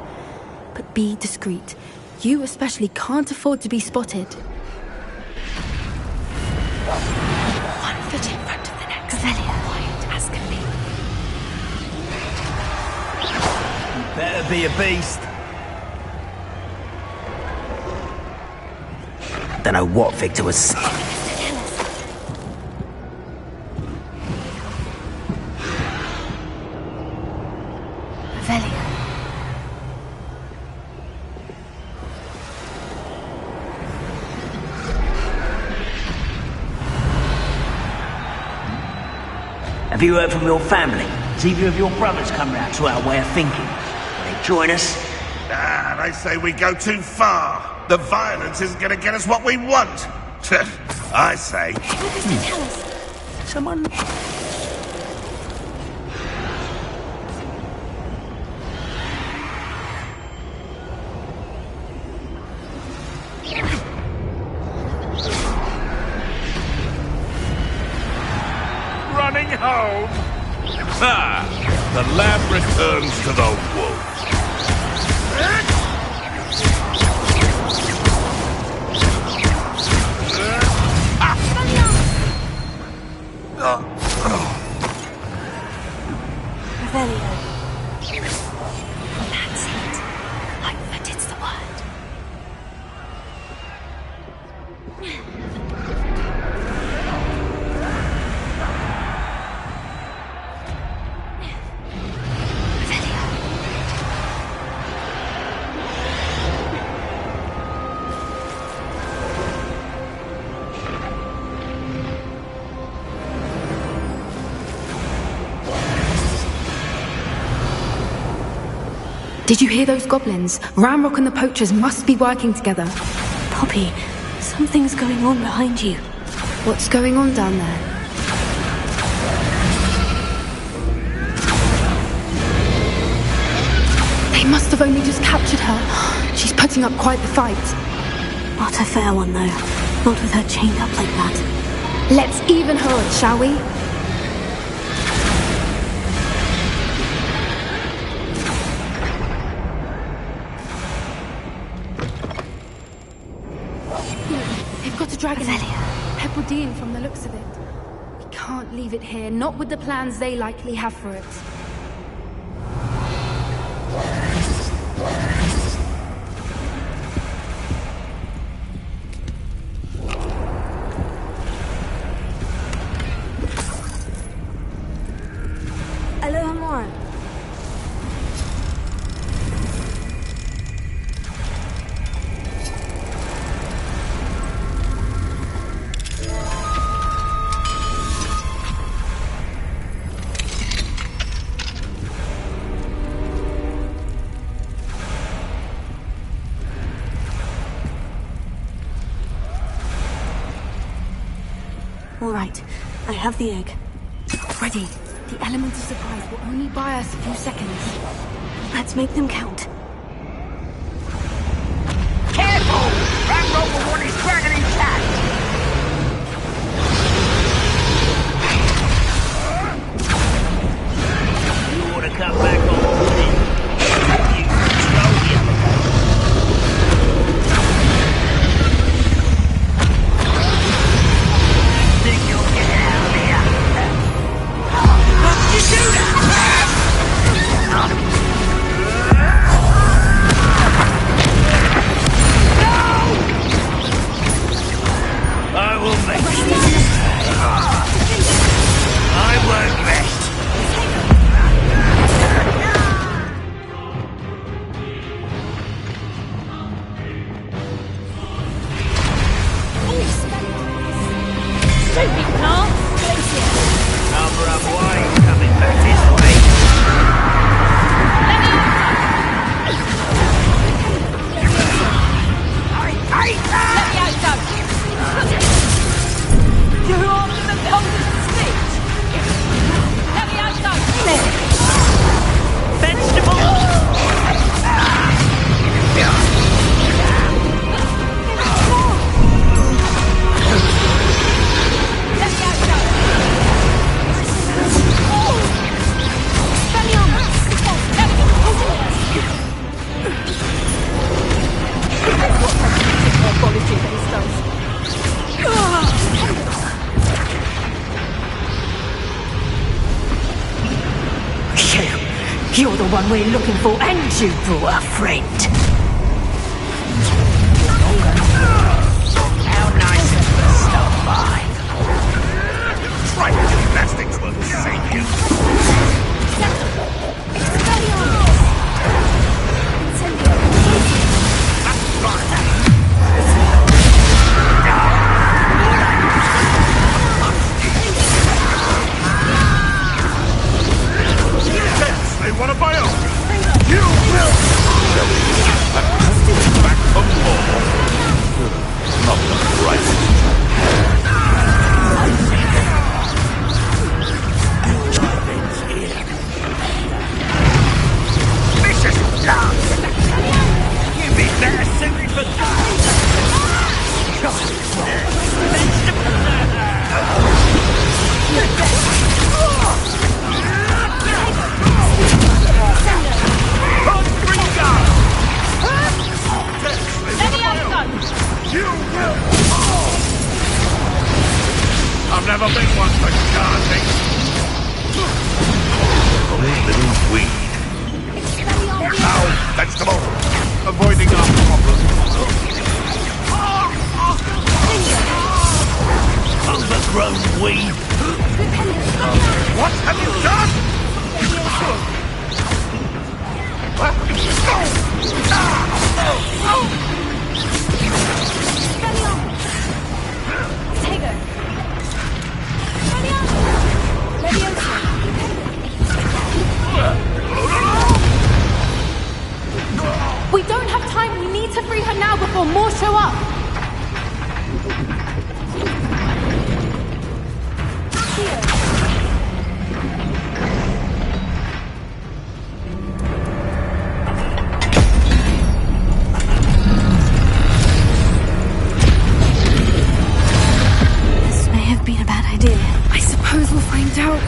But be discreet. You especially can't afford to be spotted. One foot in front of the next. Revelio. Quiet as can be. You better be a beast. Don't know what Victor was saying. Revelio. Have you heard from your family? Has either of your brothers come round to our way of thinking? Will they join us? They say we go too far. The violence isn't going to get us what we want. I say. What does they tell us? Someone... Running home. The lamb returns to the wolves. Revelio. That's it. Like that it's the word. Revelio. Did you hear those goblins? Ramrock and the poachers must be working together. Poppy, something's going on behind you. What's going on down there? They must have only just captured her. She's putting up quite the fight. Not a fair one, though. Not with her chained up like that. Let's even her odds, shall we? They've got a dragon Hebridean from the looks of it. We can't leave it here, not with the plans they likely have for it. Aloha more. All right, I have the egg. Ready. The element of surprise will only buy us a few seconds. Let's make them count. Careful! Ramrock will want his dragon intact! You ought to cut back on it. You control him. Think you'll get out of here? You do that! I will make you. I won't rest. Stupid plant! Cover up wine coming back this way. I hate that! Let me out, Doug! You're after the golden stitch! Let me out, Doug! Let me out, Doug! You're the one we're looking for, and you brought a friend. How nice of you to stop by. Try gymnastics will save you. That's right. They want to buy off. You will. Back for more. Not the right. Vicious dance. You'd be better suited for that. You will! I've never been one for charging. Only little weed. Now, vegetable. Avoiding our problem. Overgrown weed. What have you done? have been a bad idea. I suppose we'll find out.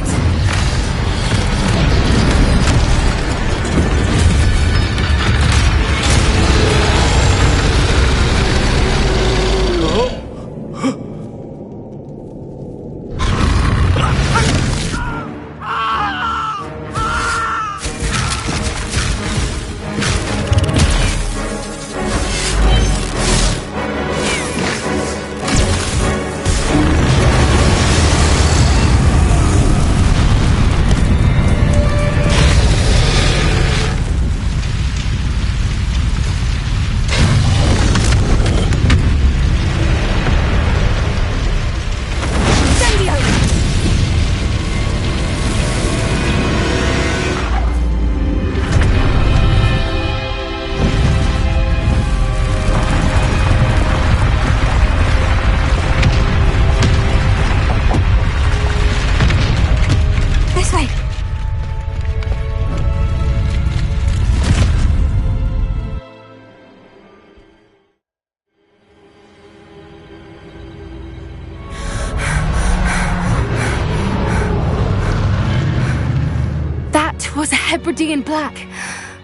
Was a Hebridean black.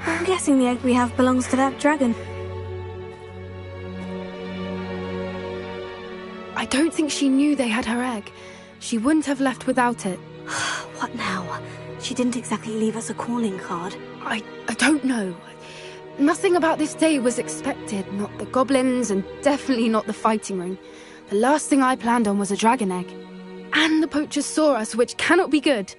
I'm guessing the egg we have belongs to that dragon. I don't think she knew they had her egg. She wouldn't have left without it. What now? She didn't exactly leave us a calling card. I don't know. Nothing about this day was expected. Not the goblins, and definitely not the fighting ring. The last thing I planned on was a dragon egg. And the poachers saw us, which cannot be good.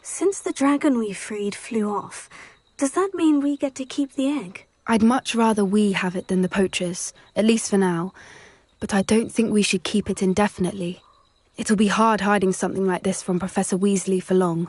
Since the dragon we freed flew off, does that mean we get to keep the egg? I'd much rather we have it than the poachers, at least for now. But I don't think we should keep it indefinitely. It'll be hard hiding something like this from Professor Weasley for long.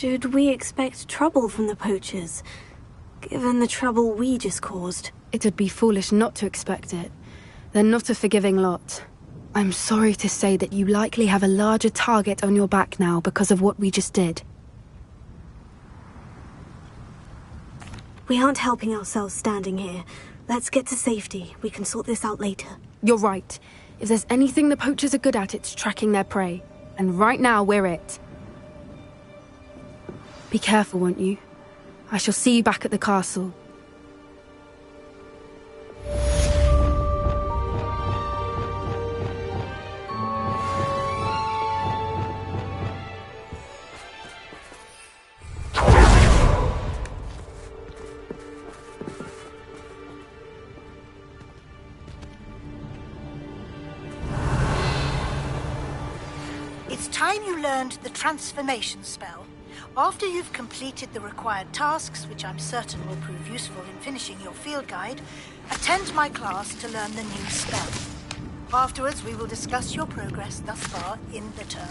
Should we expect trouble from the poachers, given the trouble we just caused? It'd be foolish not to expect it. They're not a forgiving lot. I'm sorry to say that you likely have a larger target on your back now because of what we just did. We aren't helping ourselves standing here. Let's get to safety. We can sort this out later. You're right. If there's anything the poachers are good at, it's tracking their prey. And right now, we're it. Be careful, won't you? I shall see you back at the castle. It's time you learned the transformation spell. After you've completed the required tasks, which I'm certain will prove useful in finishing your field guide, attend my class to learn the new spell. Afterwards, we will discuss your progress thus far in the term.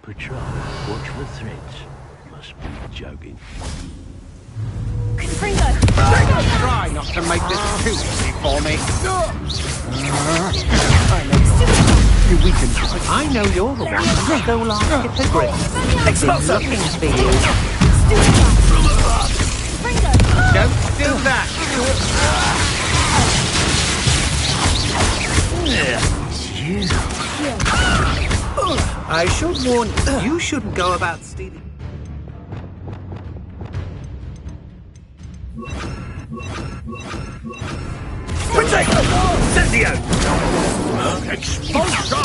Patrol, watch for threats. Must be joking. Try not to make this too easy for me. You weaken. I know you're the one who stole our hippogriff. Explosive! For you. Don't do that! It's you. I should warn you, you shouldn't go about stealing. Protect! Incendio! Expulsion!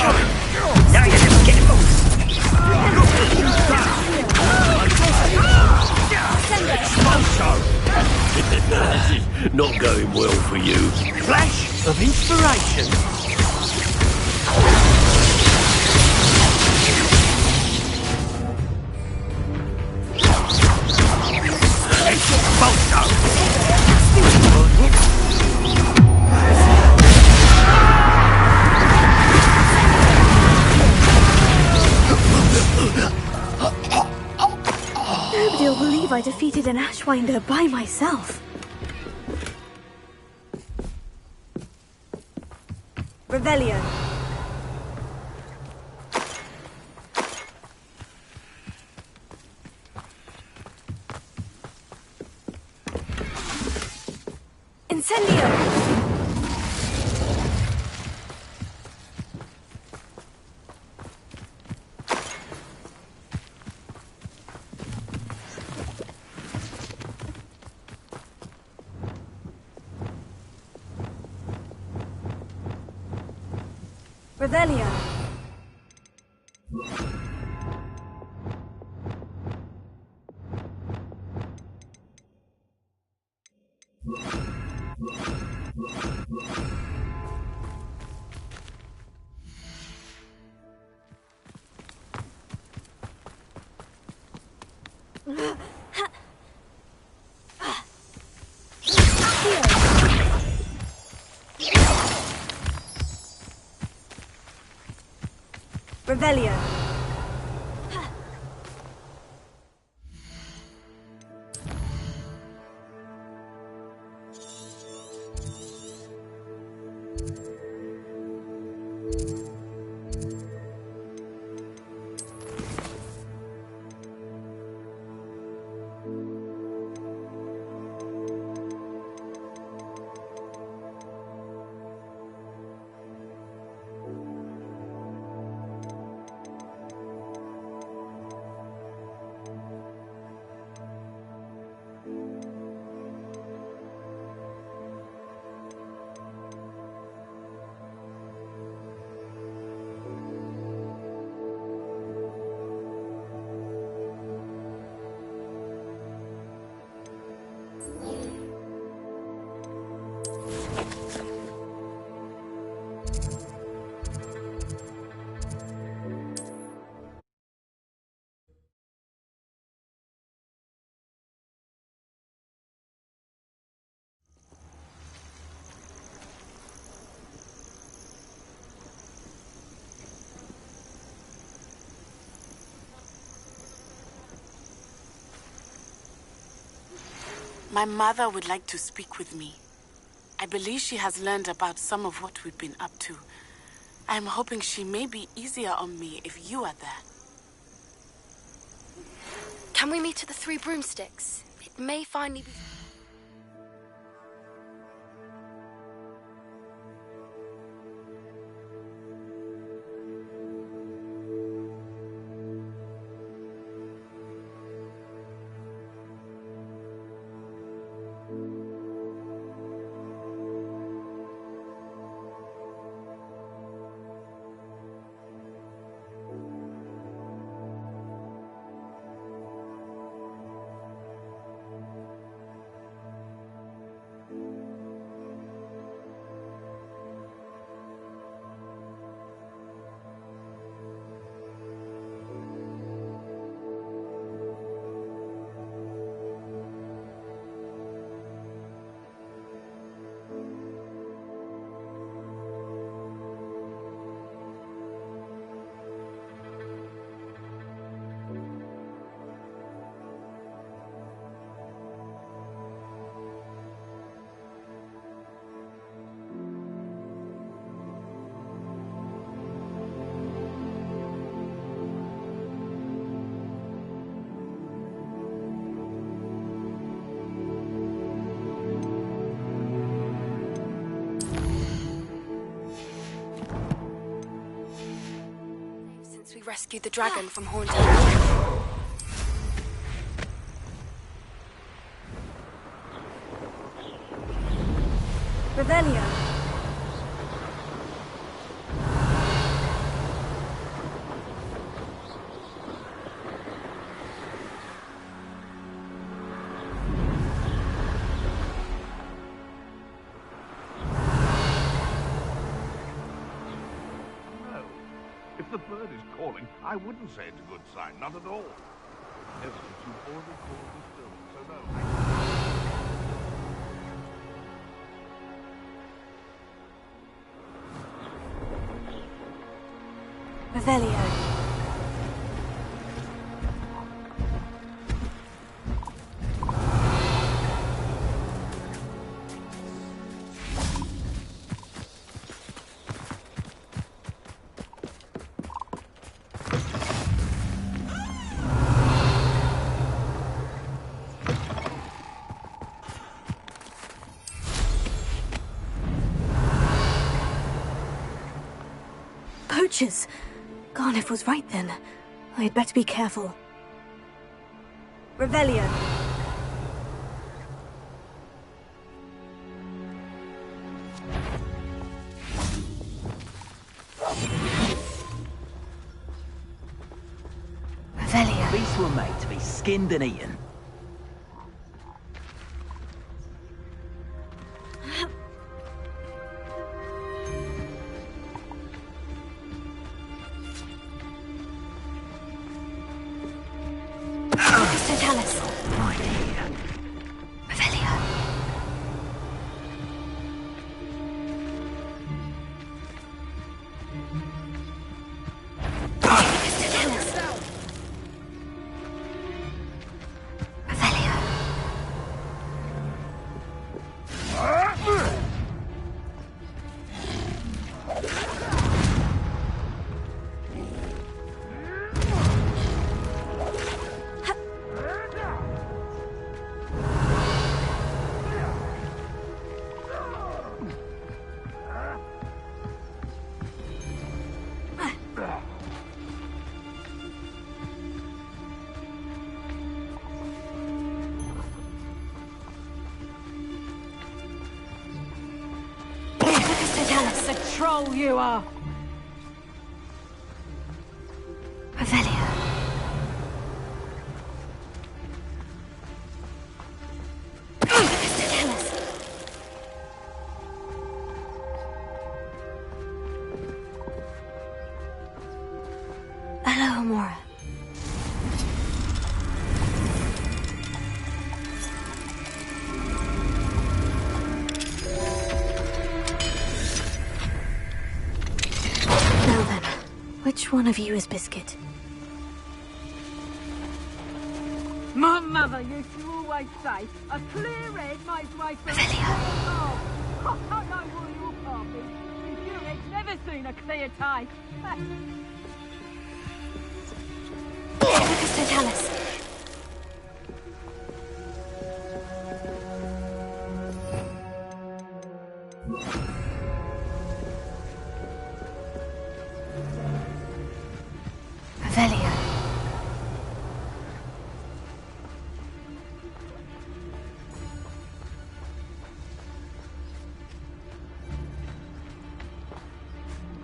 Now you just get loose! This is not going well for you. Flash of inspiration! Nobody will believe I defeated an Ashwinder by myself. Revelio. Incendio! Revelio. Revelio. My mother would like to speak with me. I believe she has learned about some of what we've been up to. I'm hoping she may be easier on me if you are there. Can we meet at the Three Broomsticks? It may finally be... Since we rescued the dragon from Haunted. Revelio. the bird is calling, I wouldn't say it's a good sign, not at all. Evidence you've already called the stone, so no. Revelio. Poachers! Garniff was right then. I had better be careful. Revelio. Revelio. Beasts were made to be skinned and eaten. Right here. Revelio. The troll you are! Revelio. Hello, Kamora. Now then, which one of you is Biscuit? My mother used to always say, a clear head makes way for a clear heart. I don't know what your part is. Your head's never seen a clear day. Totalis. Revelio.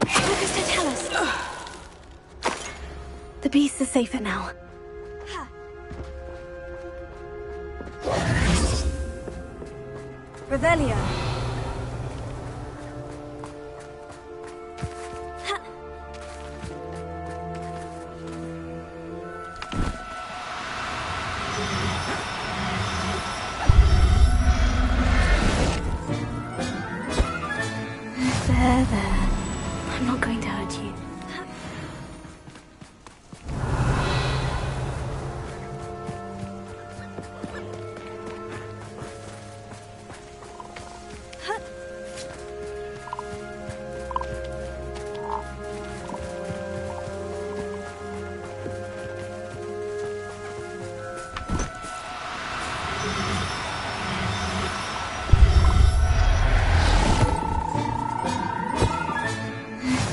Focus to tell us. The beasts are safer now. Revelio. There. I'm not going to hurt you.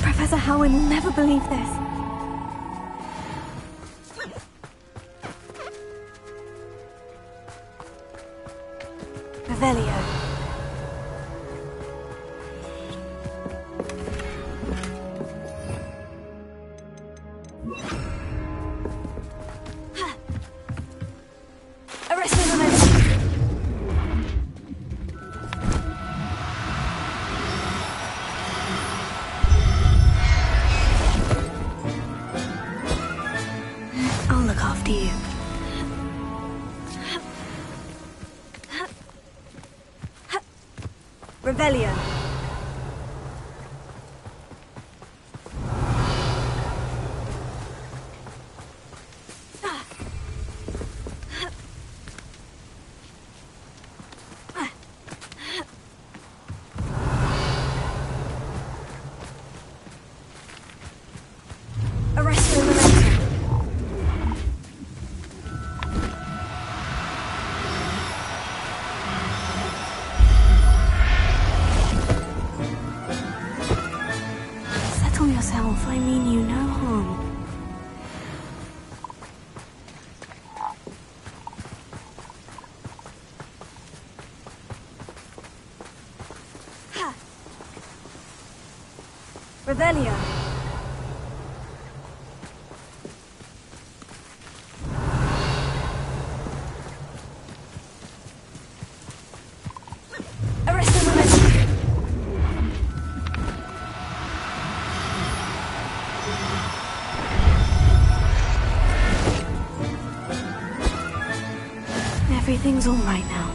Professor Howard will never believe this. Revelio. Arrest him, after you. Revelio. Arresto momentum. Settle yourself, I mean you no harm. Revelio. Arresto momentum. Everything's all right now.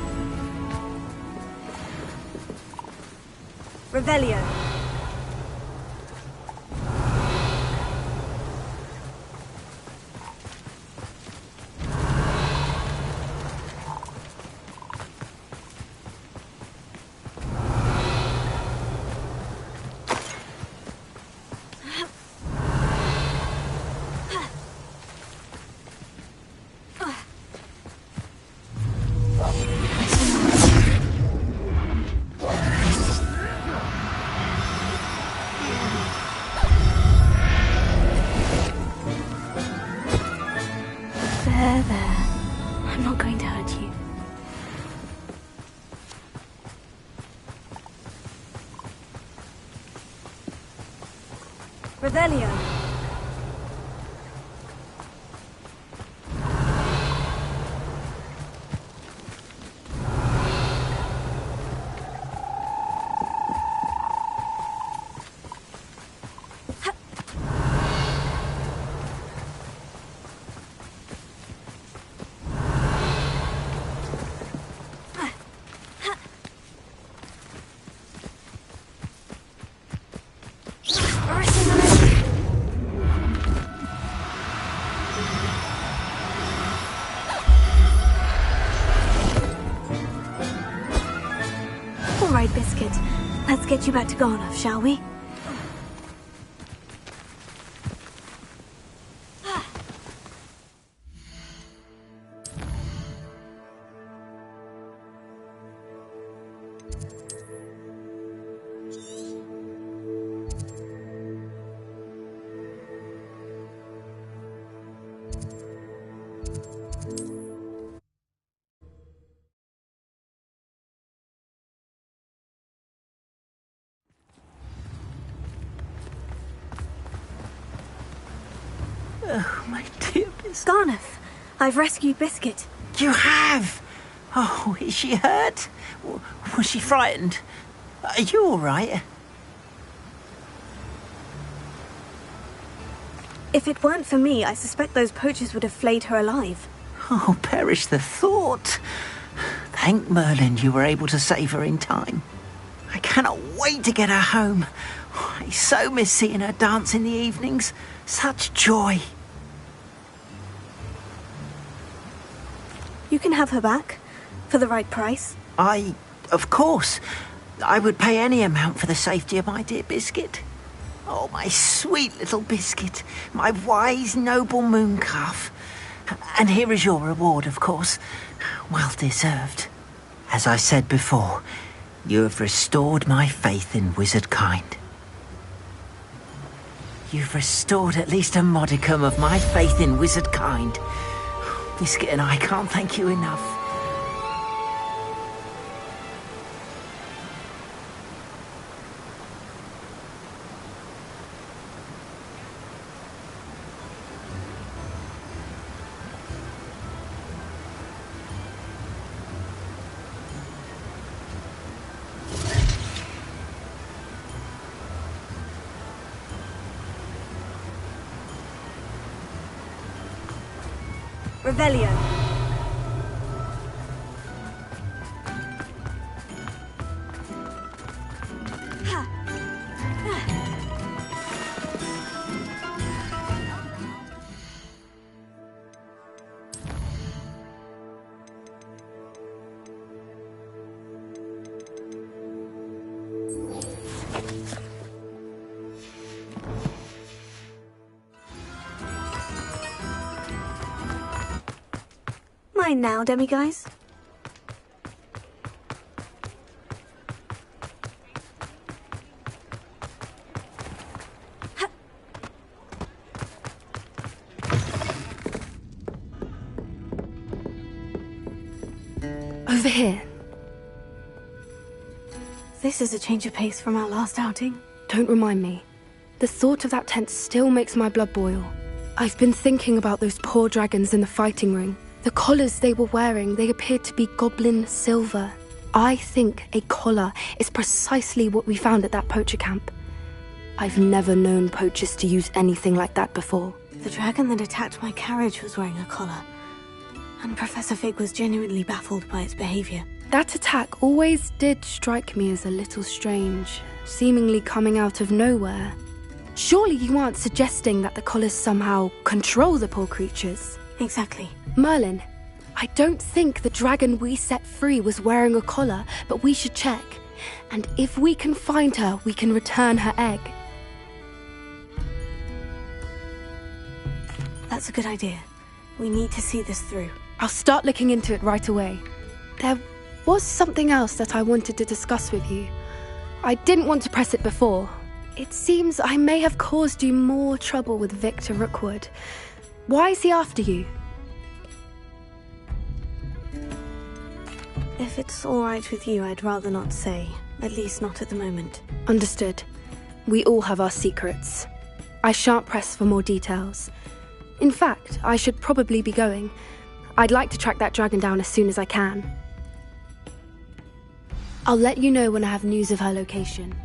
Revelio. There. I'm not going to hurt you. Revelio. All right, Biscuit. Let's get you back to Garnoff, shall we? Oh, my dear Biscuit. Garnoff, I've rescued Biscuit. You have? Oh, is she hurt? Was she frightened? Are you all right? If it weren't for me, I suspect those poachers would have flayed her alive. Oh, perish the thought. Thank Merlin you were able to save her in time. I cannot wait to get her home. I so miss seeing her dance in the evenings. Such joy. You can have her back. For the right price. Of course. I would pay any amount for the safety of my dear Biscuit. Oh, my sweet little Biscuit. My wise, noble moon calf. And here is your reward, of course. Well deserved. As I said before, you have restored my faith in wizard kind. You've restored at least a modicum of my faith in wizard kind. Biscuit and I can't thank you enough. Revelio. Mine now, demiguise. Over here. This is a change of pace from our last outing. Don't remind me. The thought of that tent still makes my blood boil. I've been thinking about those poor dragons in the fighting ring. The collars they were wearing, they appeared to be goblin silver. I think a collar is precisely what we found at that poacher camp. I've never known poachers to use anything like that before. The dragon that attacked my carriage was wearing a collar, and Professor Fig was genuinely baffled by its behavior. That attack always did strike me as a little strange, seemingly coming out of nowhere. Surely you aren't suggesting that the collars somehow control the poor creatures? Exactly. Merlin, I don't think the dragon we set free was wearing a collar, but we should check. And if we can find her, we can return her egg. That's a good idea. We need to see this through. I'll start looking into it right away. There was something else that I wanted to discuss with you. I didn't want to press it before. It seems I may have caused you more trouble with Victor Rookwood. Why is he after you? If it's all right with you, I'd rather not say. At least not at the moment. Understood. We all have our secrets. I shan't press for more details. In fact, I should probably be going. I'd like to track that dragon down as soon as I can. I'll let you know when I have news of her location.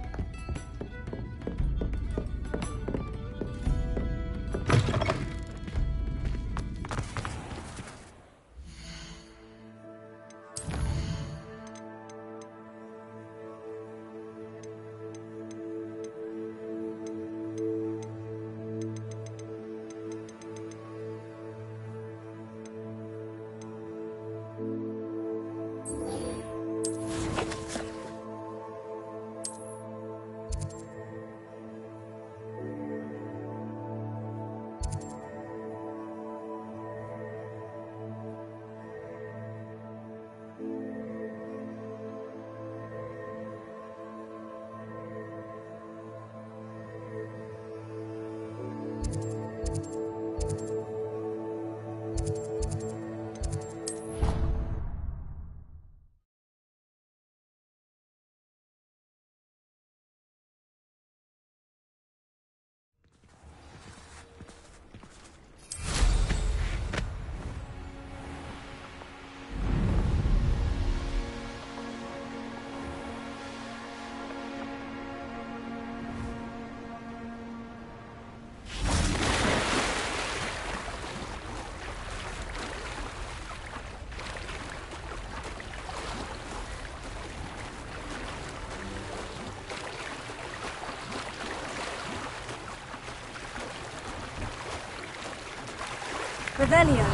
Revelio.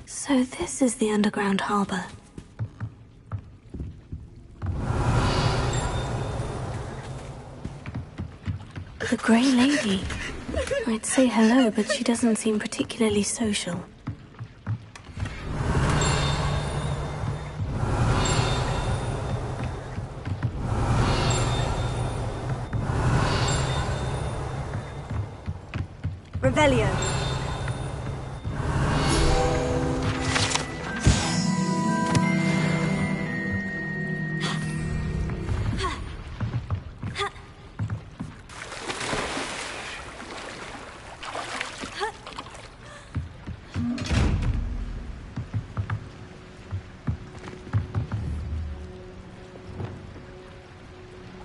So this is the underground harbor. The Grey Lady. I'd say hello, but she doesn't seem particularly social. Revelio.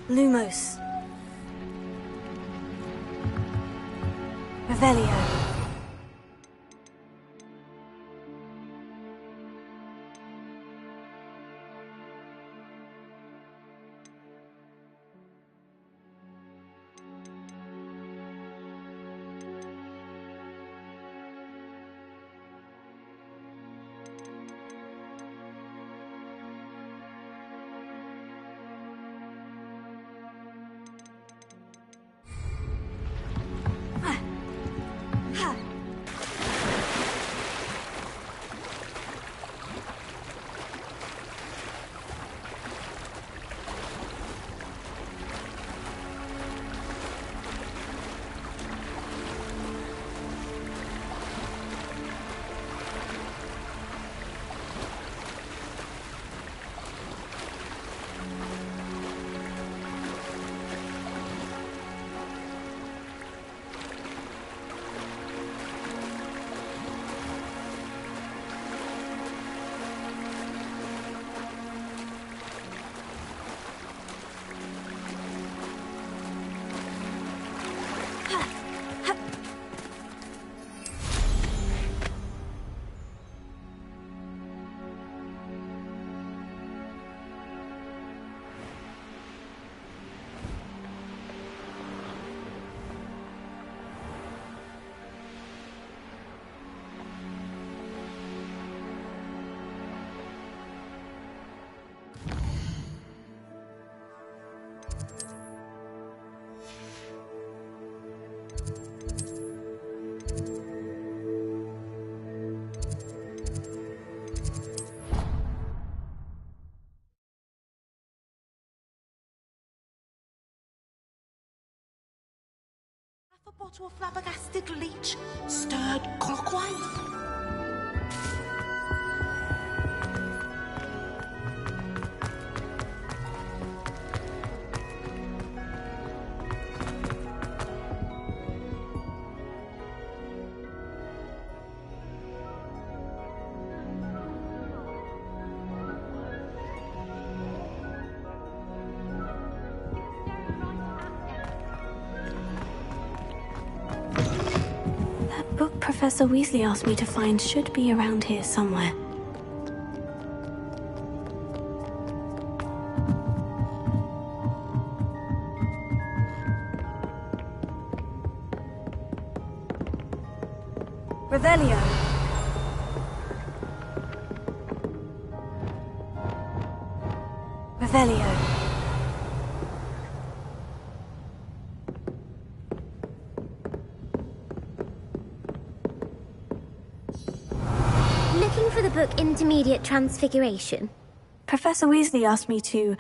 Lumos. Revelio. A bottle of flabbergasted leech, stirred clockwise. Book Professor Weasley asked me to find should be around here somewhere. Revelio. Revelio. Looking for the book Intermediate Transfiguration? Professor Weasley asked me to,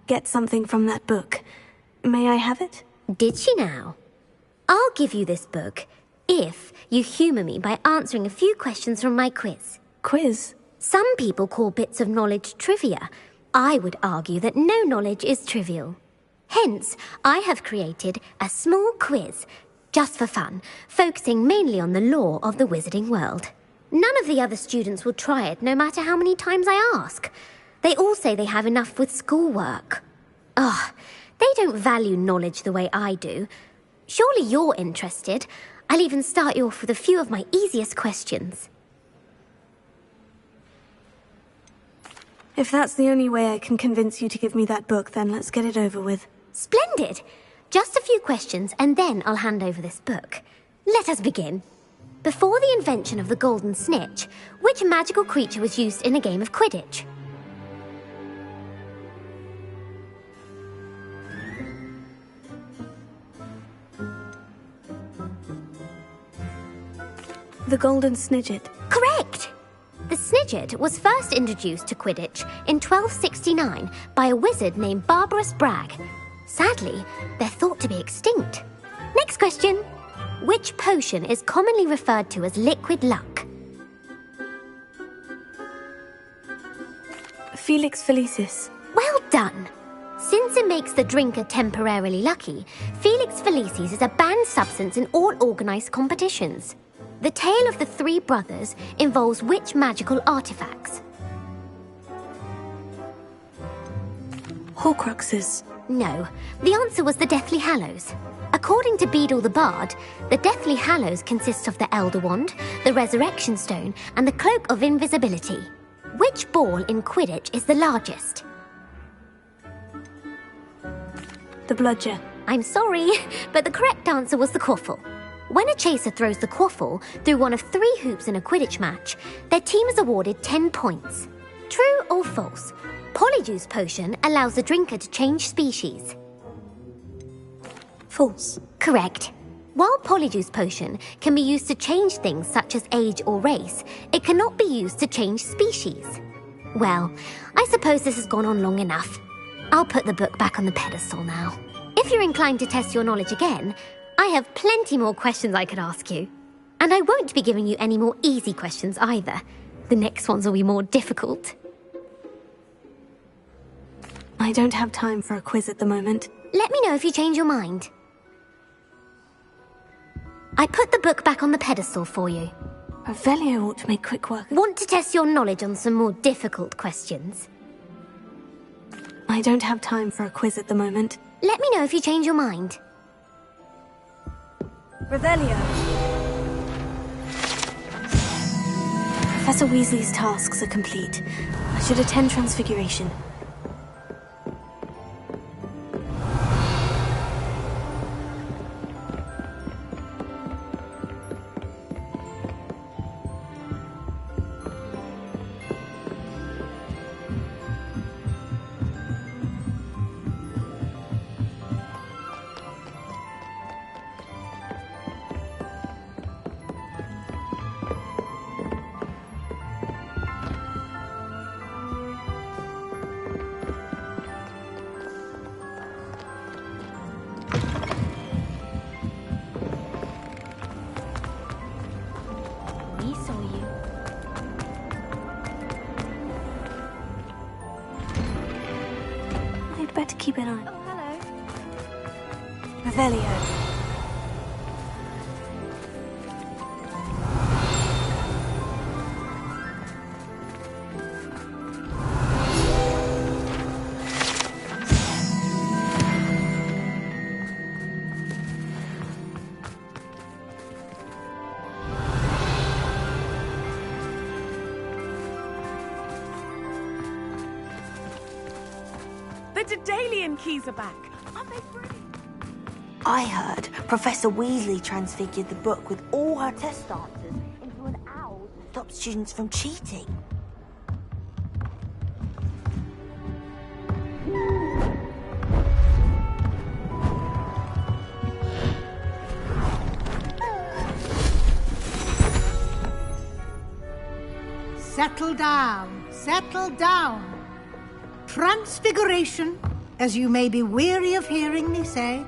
get something from that book. May I have it? Did she now? I'll give you this book if you humour me by answering a few questions from my quiz. Quiz? Some people call bits of knowledge trivia. I would argue that no knowledge is trivial. Hence, I have created a small quiz, just for fun, focusing mainly on the lore of the wizarding world. None of the other students will try it, no matter how many times I ask. They all say they have enough with schoolwork. Ugh, they don't value knowledge the way I do. Surely you're interested. I'll even start you off with a few of my easiest questions. If that's the only way I can convince you to give me that book, then let's get it over with. Splendid! Just a few questions, and then I'll hand over this book. Let us begin. Before the invention of the golden snitch, which magical creature was used in a game of Quidditch? The golden snidget. Correct! The snidget was first introduced to Quidditch in 1269 by a wizard named Barbarous Bragg. Sadly, they're thought to be extinct. Next question. Which potion is commonly referred to as liquid luck? Felix Felicis. Well done! Since it makes the drinker temporarily lucky, Felix Felicis is a banned substance in all organised competitions. The tale of the three brothers involves which magical artifacts? Horcruxes. No, the answer was the Deathly Hallows. A According to Beadle the Bard, the Deathly Hallows consist of the Elder Wand, the Resurrection Stone, and the Cloak of Invisibility. Which ball in Quidditch is the largest? The bludger. I'm sorry, but the correct answer was the quaffle. When a chaser throws the quaffle through one of 3 hoops in a Quidditch match, their team is awarded 10 points. True or false? Polyjuice Potion allows the drinker to change species. False. Correct. While Polyjuice Potion can be used to change things such as age or race, it cannot be used to change species. Well, I suppose this has gone on long enough. I'll put the book back on the pedestal now. If you're inclined to test your knowledge again, I have plenty more questions I could ask you. And I won't be giving you any more easy questions either. The next ones will be more difficult. I don't have time for a quiz at the moment. Let me know if you change your mind. I put the book back on the pedestal for you. Revelio ought to make quick work. Want to test your knowledge on some more difficult questions? I don't have time for a quiz at the moment. Let me know if you change your mind. Revelio. Professor Weasley's tasks are complete. I should attend Transfiguration. Better keep an eye. Oh, hello. Revelio. The Daedalian keys are back. Aren't they free? I heard Professor Weasley transfigured the book with all her test answers into an owl to stop students from cheating. Settle down. Settle down. Transfiguration, as you may be weary of hearing me say,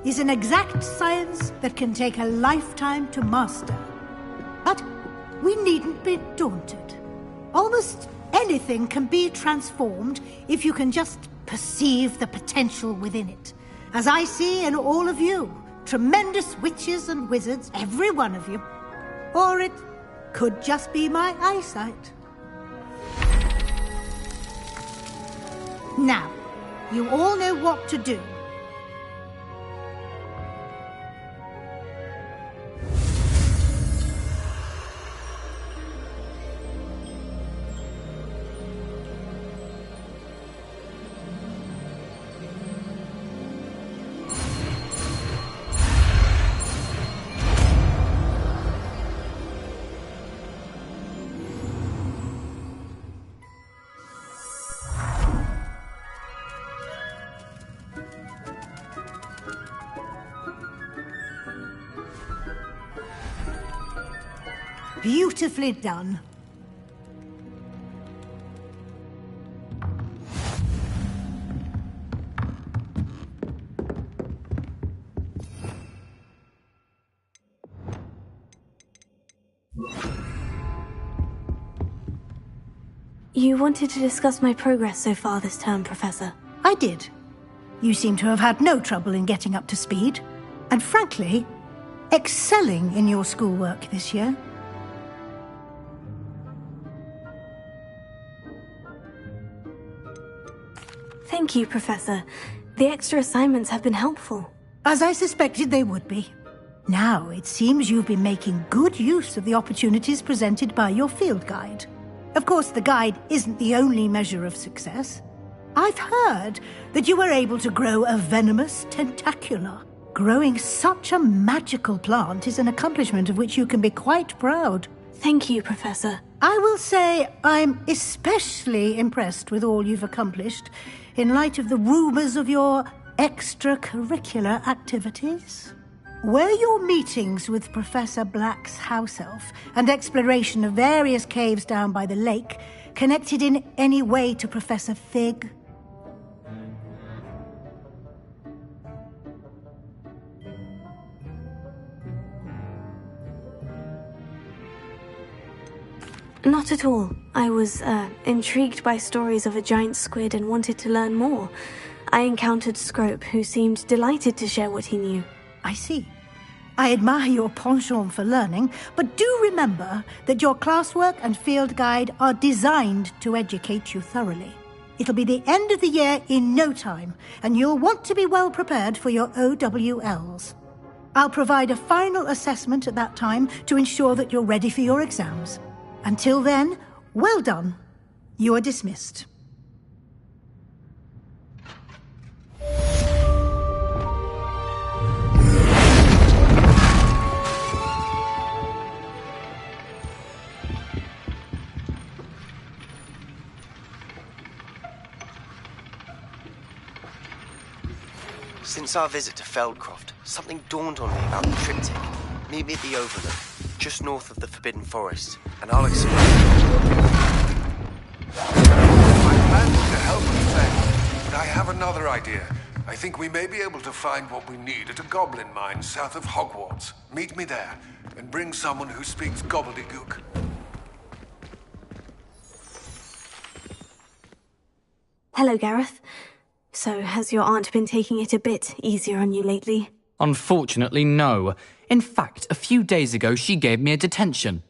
is an exact science that can take a lifetime to master. But we needn't be daunted. Almost anything can be transformed if you can just perceive the potential within it. As I see in all of you, tremendous witches and wizards, every one of you. Or it could just be my eyesight. Now, you all know what to do. Beautifully done. You wanted to discuss my progress so far this term, Professor. I did. You seem to have had no trouble in getting up to speed, and frankly, excelling in your schoolwork this year. Thank you, Professor. The extra assignments have been helpful. As I suspected they would be. Now, it seems you've been making good use of the opportunities presented by your field guide. Of course, the guide isn't the only measure of success. I've heard that you were able to grow a venomous tentacula. Growing such a magical plant is an accomplishment of which you can be quite proud. Thank you, Professor. I will say I'm especially impressed with all you've accomplished in light of the rumors of your extracurricular activities. Were your meetings with Professor Black's house elf and exploration of various caves down by the lake connected in any way to Professor Fig? Not at all. I was, intrigued by stories of a giant squid and wanted to learn more. I encountered Scrope, who seemed delighted to share what he knew. I see. I admire your penchant for learning, but do remember that your classwork and field guide are designed to educate you thoroughly. It'll be the end of the year in no time, and you'll want to be well prepared for your OWLs. I'll provide a final assessment at that time to ensure that you're ready for your exams. Until then, well done. You are dismissed. Since our visit to Feldcroft, something dawned on me about the triptych. Meet me at the Overlook, just north of the Forbidden Forest, and I'll explain. I planned to help you then, but I have another idea. I think we may be able to find what we need at a goblin mine south of Hogwarts. Meet me there, and bring someone who speaks gobbledygook. Hello, Gareth. So, has your aunt been taking it a bit easier on you lately? Unfortunately, no. In fact, a few days ago, she gave me a detention.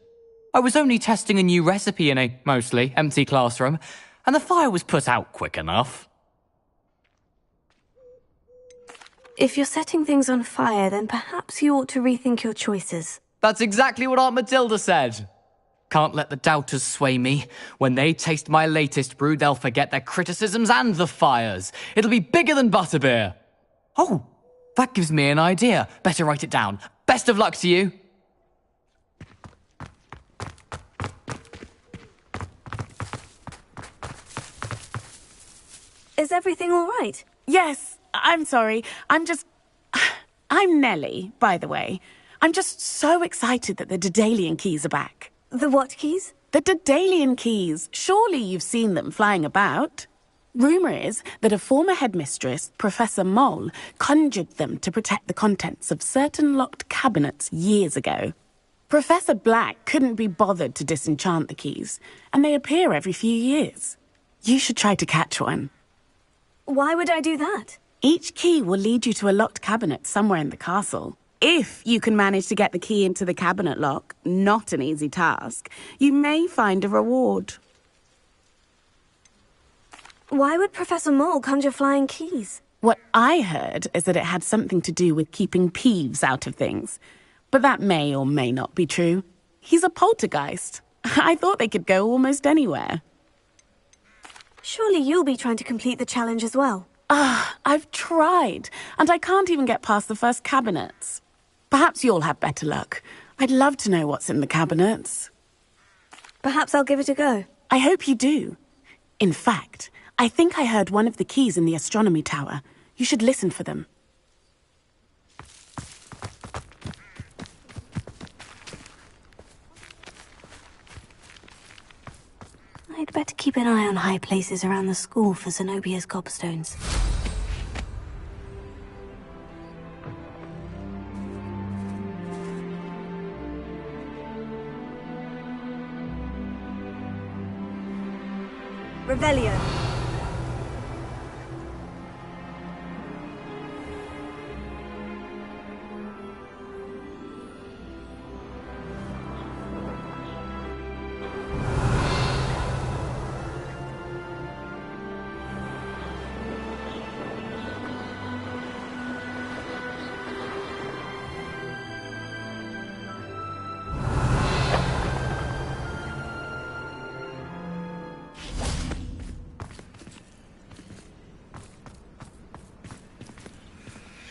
I was only testing a new recipe in a mostly empty classroom, and the fire was put out quick enough. If you're setting things on fire, then perhaps you ought to rethink your choices. That's exactly what Aunt Matilda said. Can't let the doubters sway me. When they taste my latest brew, they'll forget their criticisms and the fires. It'll be bigger than butterbeer. Oh, that gives me an idea. Better write it down. Best of luck to you. Is everything all right? Yes, I'm sorry. I'm Nellie, by the way. I'm just so excited that the Daedalian keys are back. The what keys? The Daedalian keys. Surely you've seen them flying about. Rumour is that a former headmistress, Professor Mole, conjured them to protect the contents of certain locked cabinets years ago. Professor Black couldn't be bothered to disenchant the keys, and they appear every few years. You should try to catch one. Why would I do that? Each key will lead you to a locked cabinet somewhere in the castle. If you can manage to get the key into the cabinet lock, not an easy task, you may find a reward. Why would Professor Mole conjure flying keys? What I heard is that it had something to do with keeping Peeves out of things. But that may or may not be true. He's a poltergeist. I thought they could go almost anywhere. Surely you'll be trying to complete the challenge as well. I've tried, and I can't even get past the first cabinets. Perhaps you'll have better luck. I'd love to know what's in the cabinets. Perhaps I'll give it a go. I hope you do. In fact, I think I heard one of the keys in the astronomy tower. You should listen for them. I'd better keep an eye on high places around the school for Zenobia's gobstones. Revelio.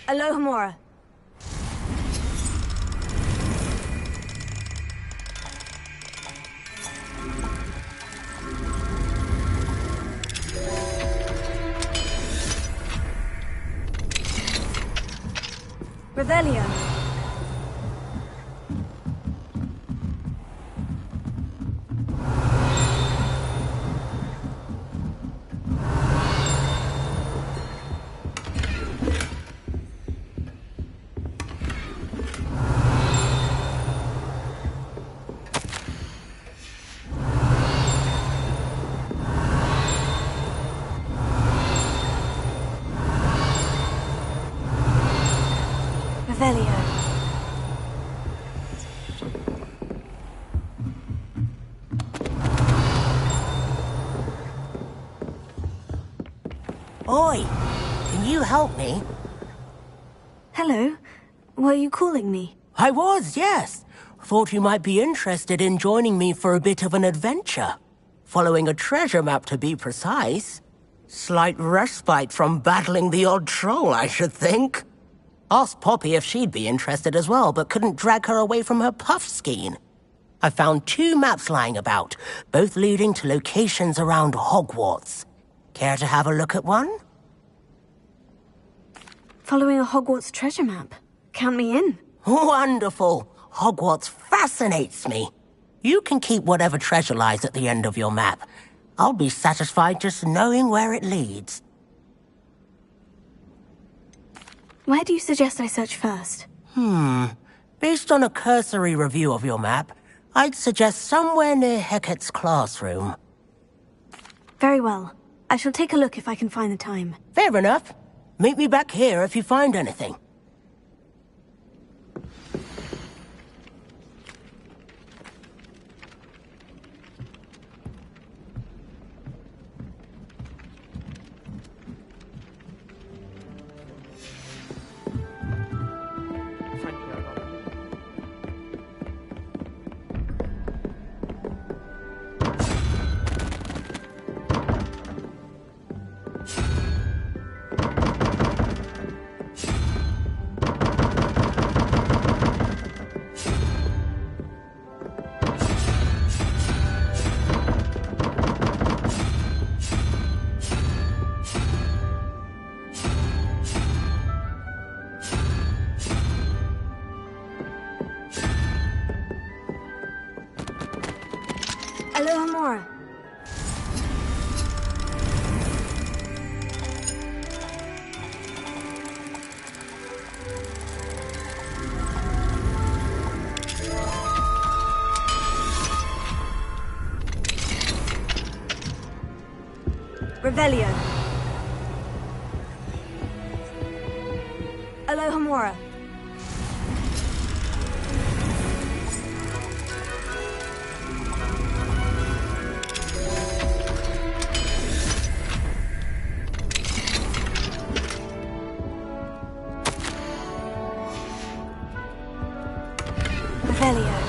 Alohomora. Revelio. Revelio. Oi! Can you help me? Hello. Were you calling me? I was, yes. Thought you might be interested in joining me for a bit of an adventure. Following a treasure map, to be precise. Slight respite from battling the odd troll, I should think. Asked Poppy if she'd be interested as well, but couldn't drag her away from her puff skein. I found 2 maps lying about, both leading to locations around Hogwarts. Care to have a look at one? Following a Hogwarts treasure map. Count me in. Wonderful. Hogwarts fascinates me. You can keep whatever treasure lies at the end of your map. I'll be satisfied just knowing where it leads. Where do you suggest I search first? Based on a cursory review of your map, I'd suggest somewhere near Hecat's classroom. Very well. I shall take a look if I can find the time. Fair enough. Meet me back here if you find anything. Alohomora. Revelio. Alohomora. Revelio.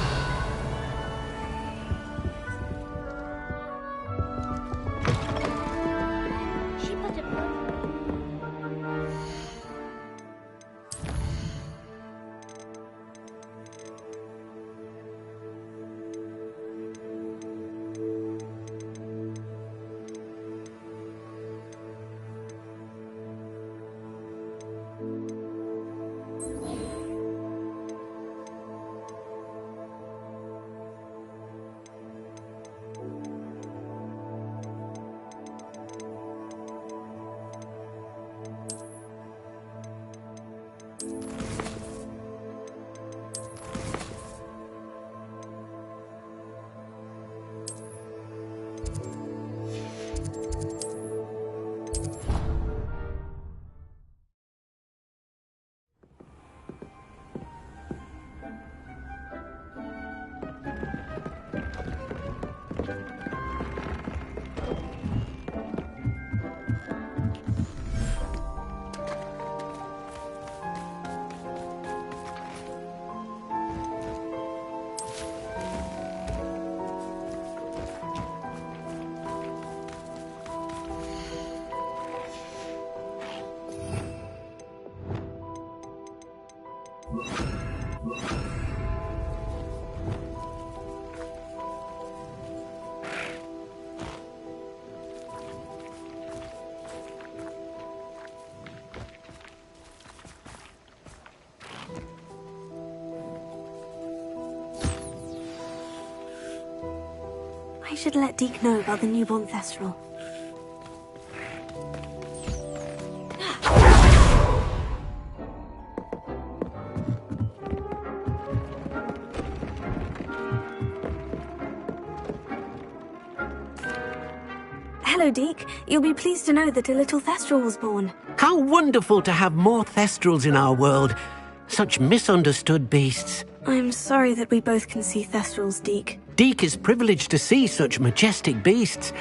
I should let Deke know about the newborn Thestral. Hello, Deke. You'll be pleased to know that a little Thestral was born. How wonderful to have more Thestrals in our world. Such misunderstood beasts. I'm sorry that we both can see Thestrals, Deke. Deke is privileged to see such majestic beasts,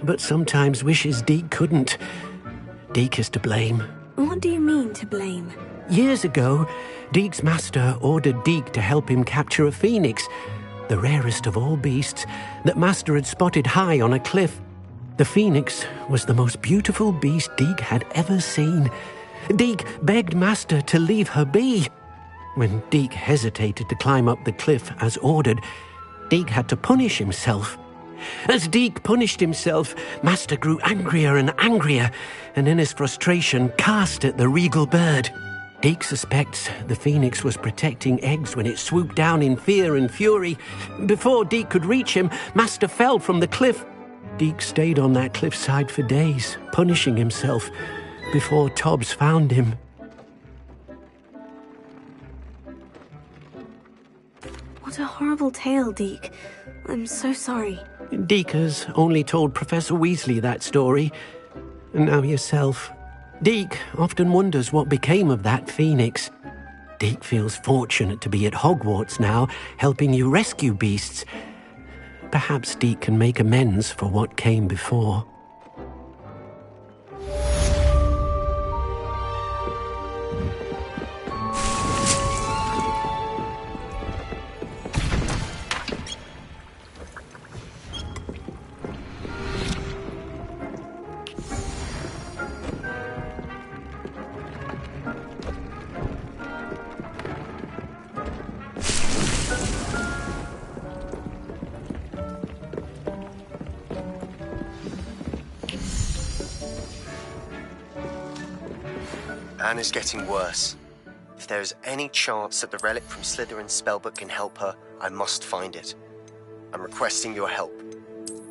but sometimes wishes Deke couldn't. Deke is to blame. What do you mean, to blame? Years ago, Deke's master ordered Deke to help him capture a phoenix, the rarest of all beasts, that master had spotted high on a cliff. The phoenix was the most beautiful beast Deke had ever seen. Deke begged master to leave her be. When Deke hesitated to climb up the cliff as ordered, Deke had to punish himself. As Deke punished himself, master grew angrier and angrier, and in his frustration cast at the regal bird. Deke suspects the phoenix was protecting eggs when it swooped down in fear and fury. Before Deke could reach him, master fell from the cliff. Deke stayed on that cliffside for days, punishing himself, before Tobbs found him. What a horrible tale, Deke. I'm so sorry. Deke has only told Professor Weasley that story, and now yourself. Deke often wonders what became of that phoenix. Deke feels fortunate to be at Hogwarts now, helping you rescue beasts. Perhaps Deke can make amends for what came before. Anne is getting worse. If there is any chance that the relic from Slytherin's spellbook can help her, I must find it. I'm requesting your help.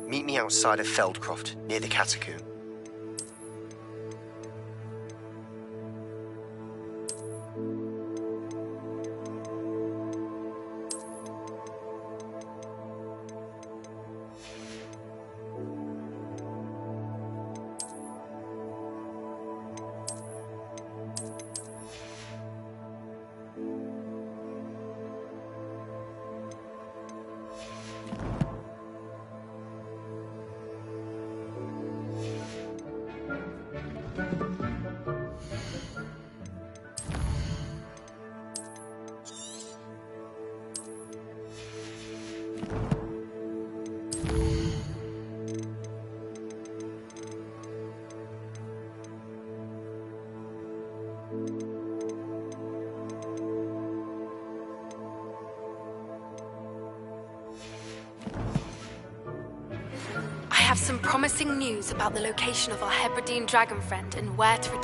Meet me outside of Feldcroft, near the catacomb. I have some promising news about the location of our Hebridean dragon friend and where to return.